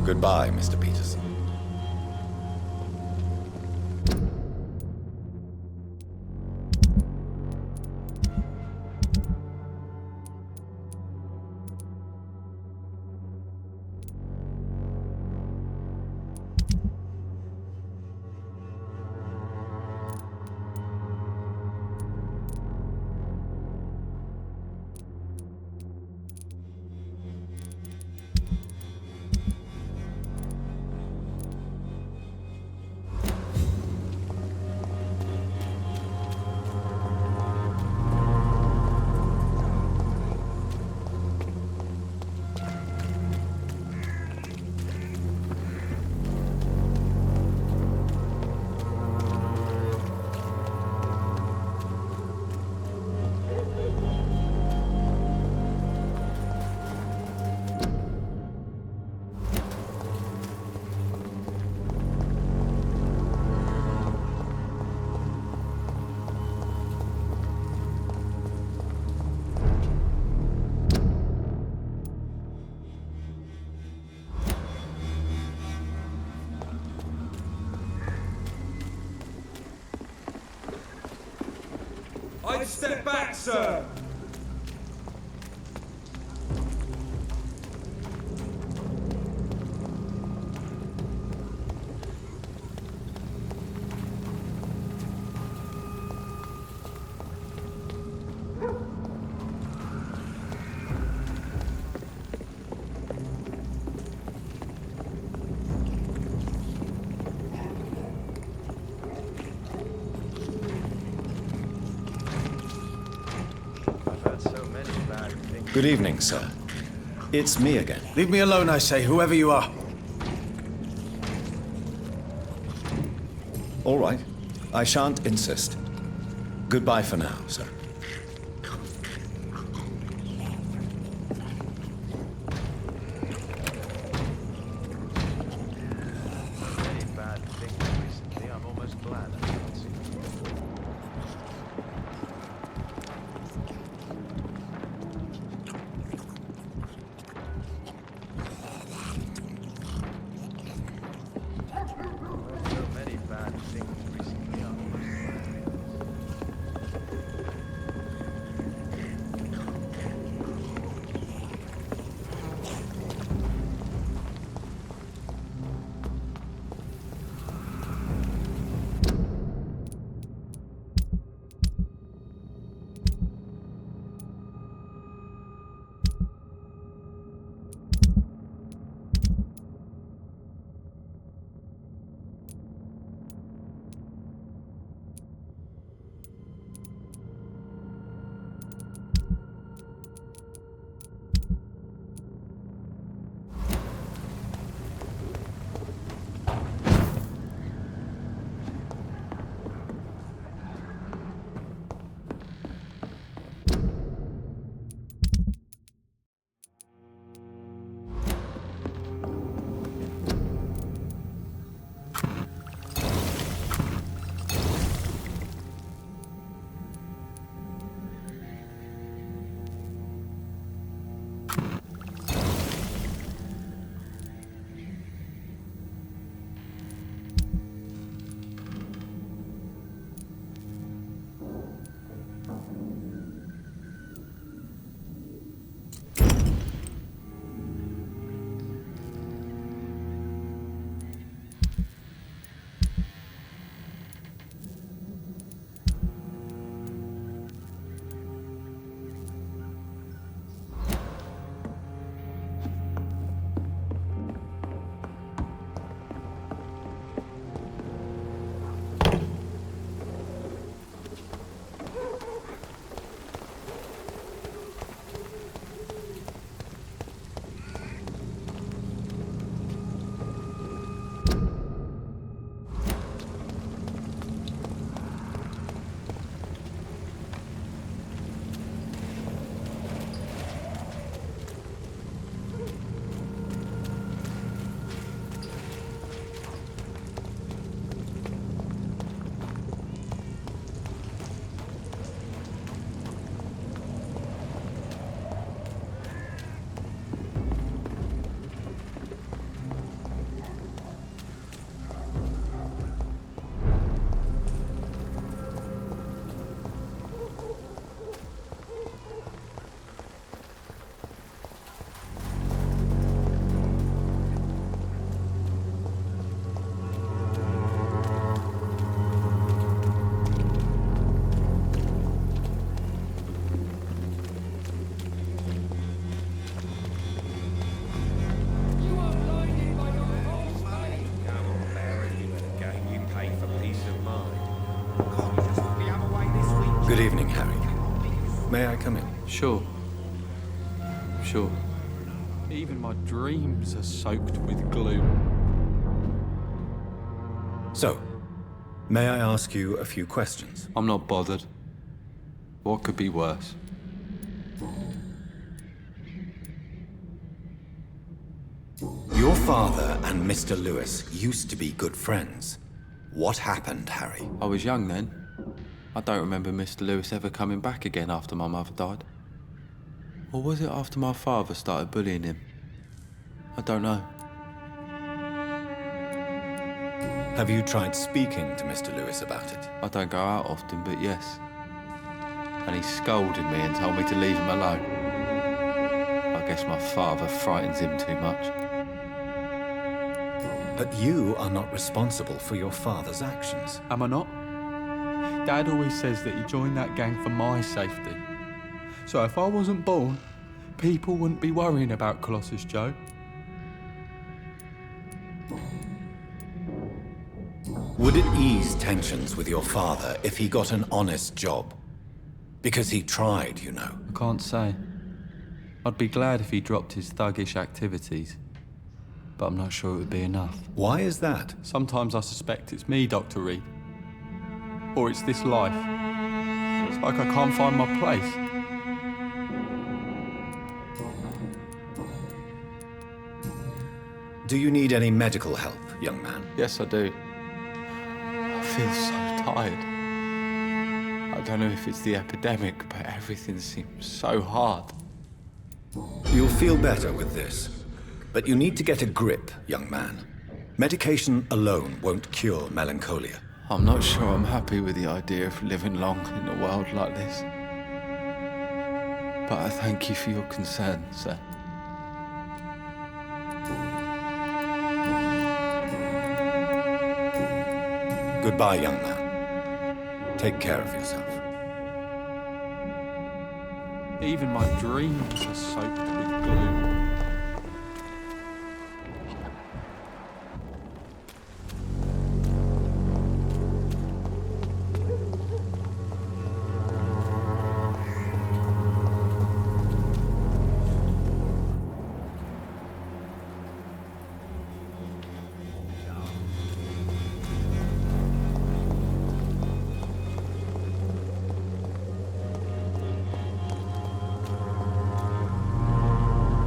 Goodbye, Mr. Peterson. I'd step back, sir! Good evening, sir. It's me again. Leave me alone, I say, whoever you are. All right. I shan't insist. Goodbye for now, sir. Many bad things recently. I'm almost glad I can't see. So many bad things recently. I'm almost glad. Good evening, Harry. May I come in? Sure. Sure. Even my dreams are soaked with gloom. So, may I ask you a few questions? I'm not bothered. What could be worse? Your father and Mr. Lewis used to be good friends. What happened, Harry? I was young then. I don't remember Mr. Lewis ever coming back again after my mother died. Or was it after my father started bullying him? I don't know. Have you tried speaking to Mr. Lewis about it? I don't go out often, but yes. And he scolded me and told me to leave him alone. I guess my father frightens him too much. But you are not responsible for your father's actions. Am I not? Dad always says that he joined that gang for my safety. So if I wasn't born, people wouldn't be worrying about Colossus Joe. Would it ease tensions with your father if he got an honest job? Because he tried, you know. I can't say. I'd be glad if he dropped his thuggish activities. But I'm not sure it would be enough. Why is that? Sometimes I suspect it's me, Dr. Reed. or it's this life. It's like I can't find my place. Do you need any medical help, young man? Yes, I do. I feel so tired. I don't know if it's the epidemic, but everything seems so hard. You'll feel better with this. But you need to get a grip, young man. Medication alone won't cure melancholia. I'm not sure I'm happy with the idea of living long in a world like this. But I thank you for your concern, sir. Goodbye, young man. Take care of yourself. Even my dreams are soaked with gloom.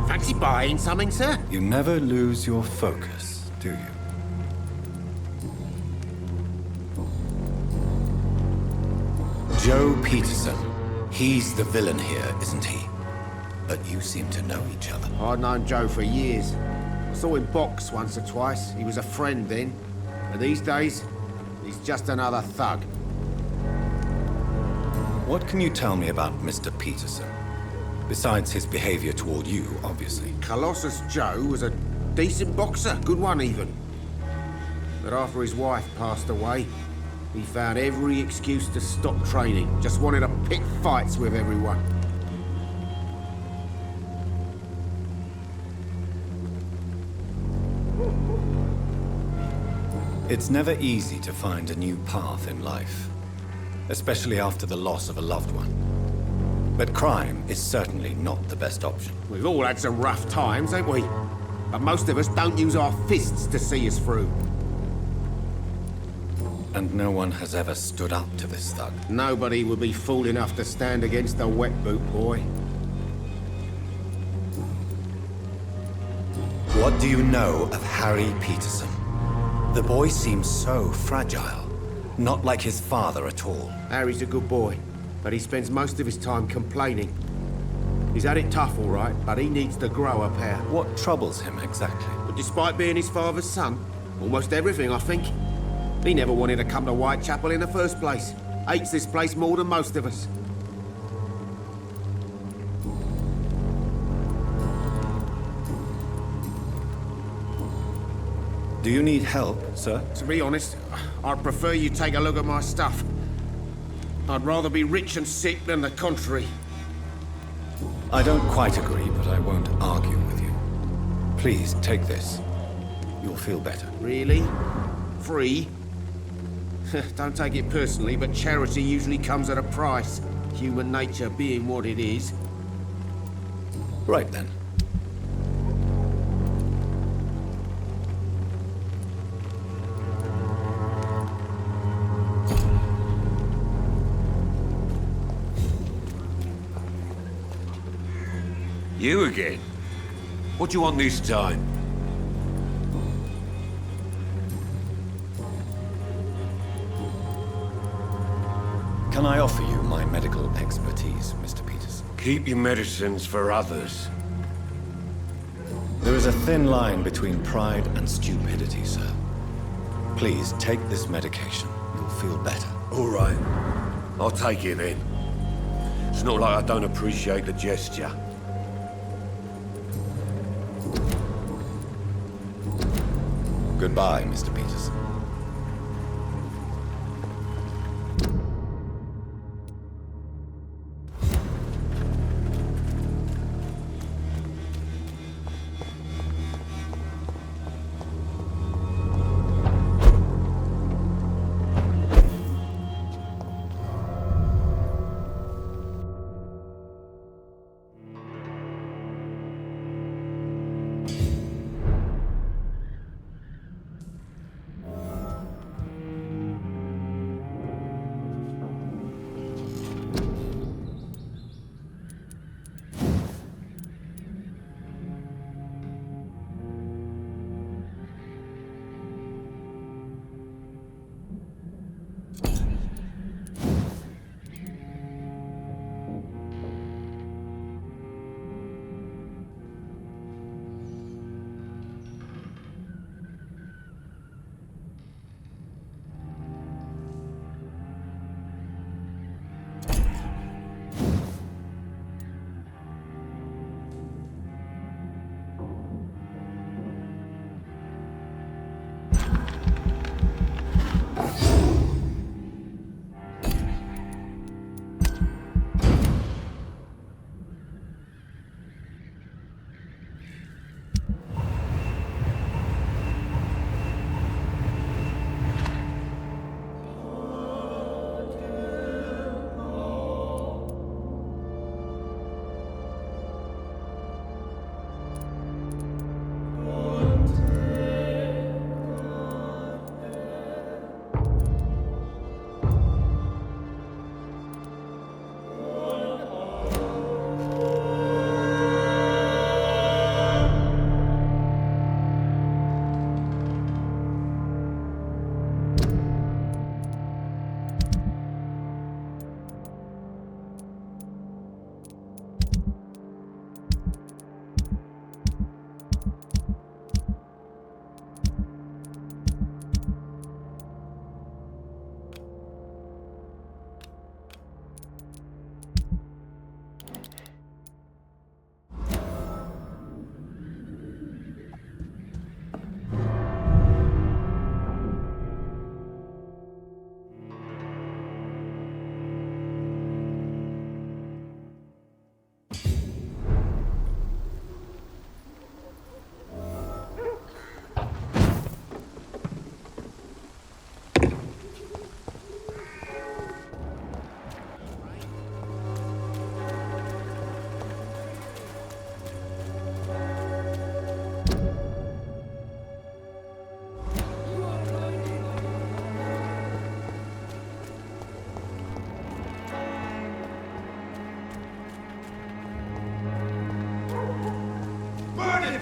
Fancy buying something, sir? You never lose your focus, do you? Joe Peterson. He's the villain here, isn't he? But you seem to know each other. I'd known Joe for years. I saw him box once or twice. He was a friend then. But these days, he's just another thug. What can you tell me about Mr. Peterson? Besides his behavior toward you, obviously. Colossus Joe was a decent boxer, good one even. But after his wife passed away, he found every excuse to stop training. Just wanted to pick fights with everyone. It's never easy to find a new path in life, especially after the loss of a loved one. But crime is certainly not the best option. We've all had some rough times, ain't we? But most of us don't use our fists to see us through. And no one has ever stood up to this thug. Nobody would be fool enough to stand against a wet boot boy. What do you know of Harry Peterson? The boy seems so fragile. Not like his father at all. Harry's a good boy, but he spends most of his time complaining. He's had it tough, all right, but he needs to grow a pair. What troubles him exactly? But despite being his father's son, almost everything, I think. He never wanted to come to Whitechapel in the first place. Hates this place more than most of us. Do you need help, sir? To be honest, I'd prefer you take a look at my stuff. I'd rather be rich and sick than the contrary. I don't quite agree, but I won't argue with you. Please, take this. You'll feel better. Really? Free? Don't take it personally, but charity usually comes at a price. Human nature being what it is. Right then. You again? What do you want this time? Can I offer you my medical expertise, Mr. Peterson? Keep your medicines for others. There is a thin line between pride and stupidity, sir. Please, take this medication. You'll feel better. All right. I'll take it then. It's not like I don't appreciate the gesture. Goodbye, Mr. Peterson.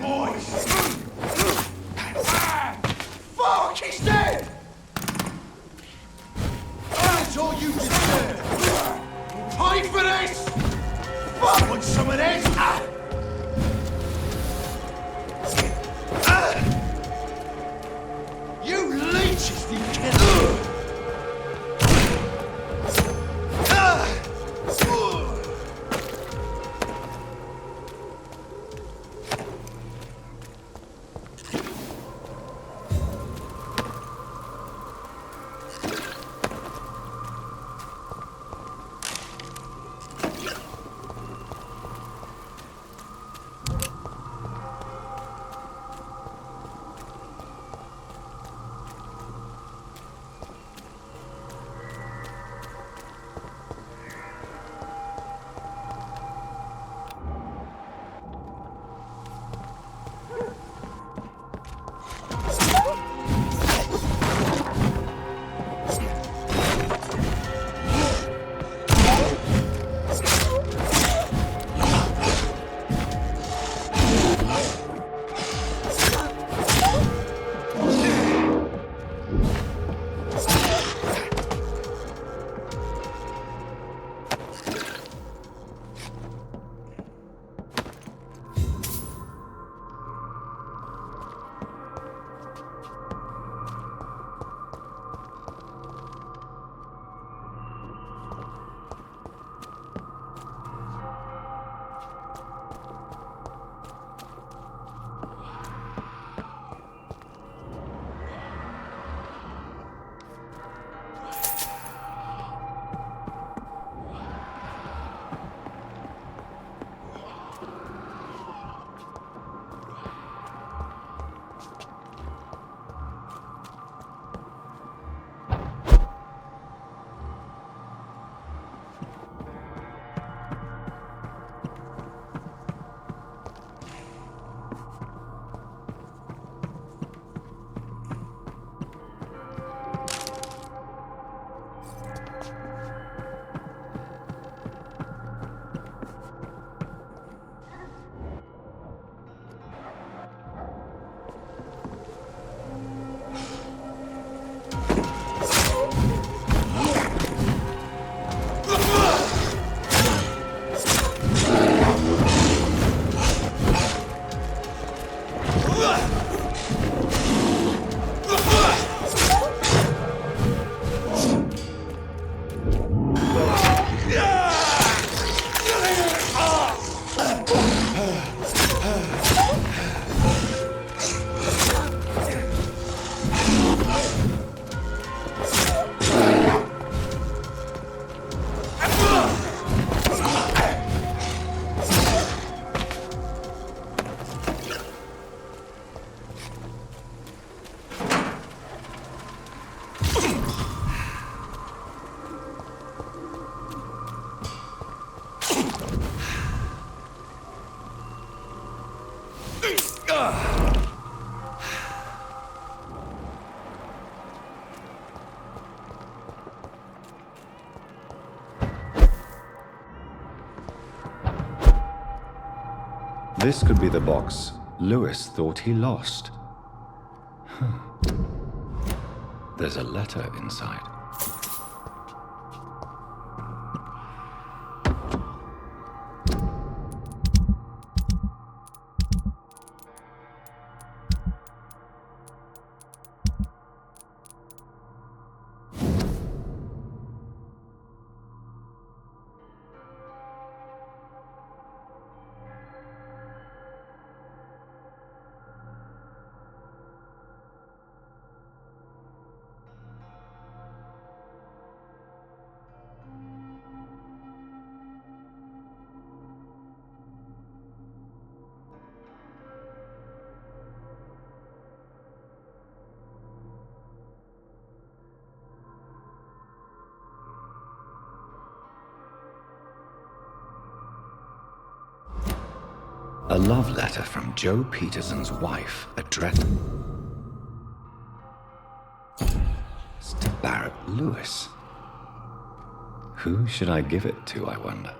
boys! Fuck, he's dead! That's all you deserve! Pay for this! Fuck, want some of this? You leeches, you can't... This could be the box Lewis thought he lost. There's a letter inside. A love letter from Joe Peterson's wife, addressed to Barrett Lewis. Who should I give it to, I wonder?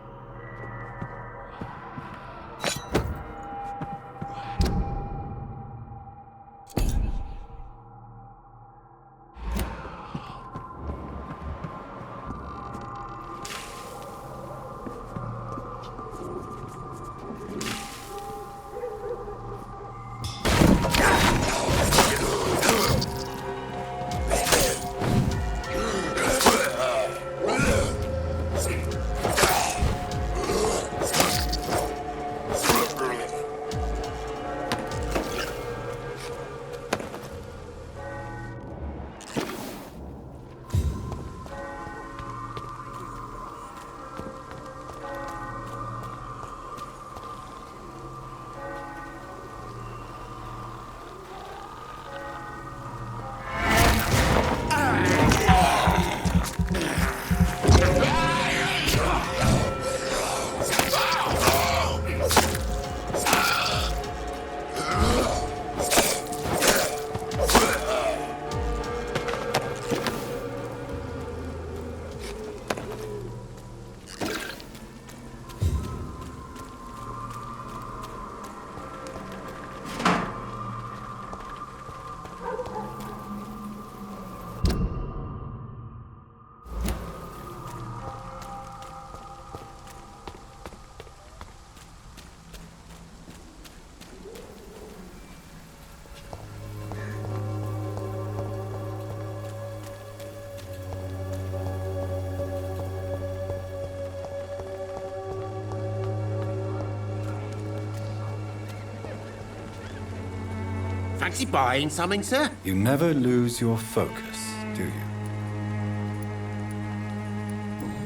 Fancy buying something, sir? You never lose your focus, do you?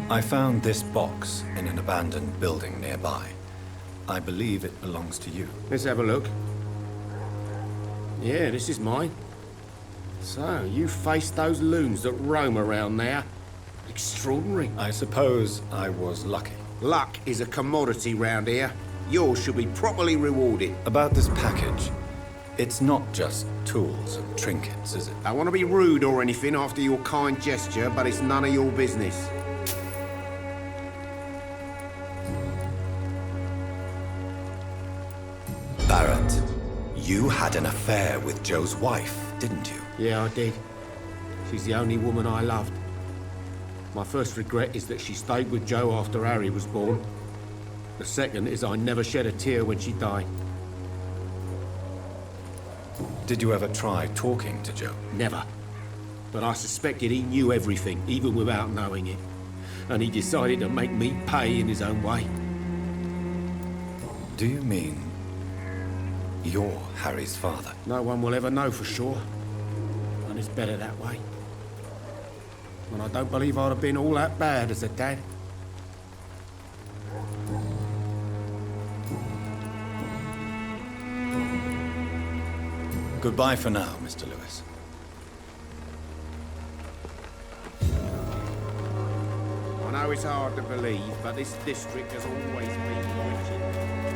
I found this box in an abandoned building nearby. I believe it belongs to you. Let's have a look. Yeah, this is mine. So, you faced those loons that roam around there. Extraordinary. I suppose I was lucky. Luck is a commodity round here. Yours should be properly rewarded. About this package, it's not just tools and trinkets, is it? I want to be rude or anything after your kind gesture, but it's none of your business. Barrett, you had an affair with Joe's wife, didn't you? Yeah, I did. She's the only woman I loved. My first regret is that she stayed with Joe after Harry was born. The second is I never shed a tear when she died. Did you ever try talking to Joe? Never. But I suspected he knew everything, even without knowing it. And he decided to make me pay in his own way. Do you mean you're Harry's father? No one will ever know for sure. And it's better that way. And I don't believe I'd have been all that bad as a dad. Goodbye for now, Mr. Lewis. I know it's hard to believe, but this district has always been wretched.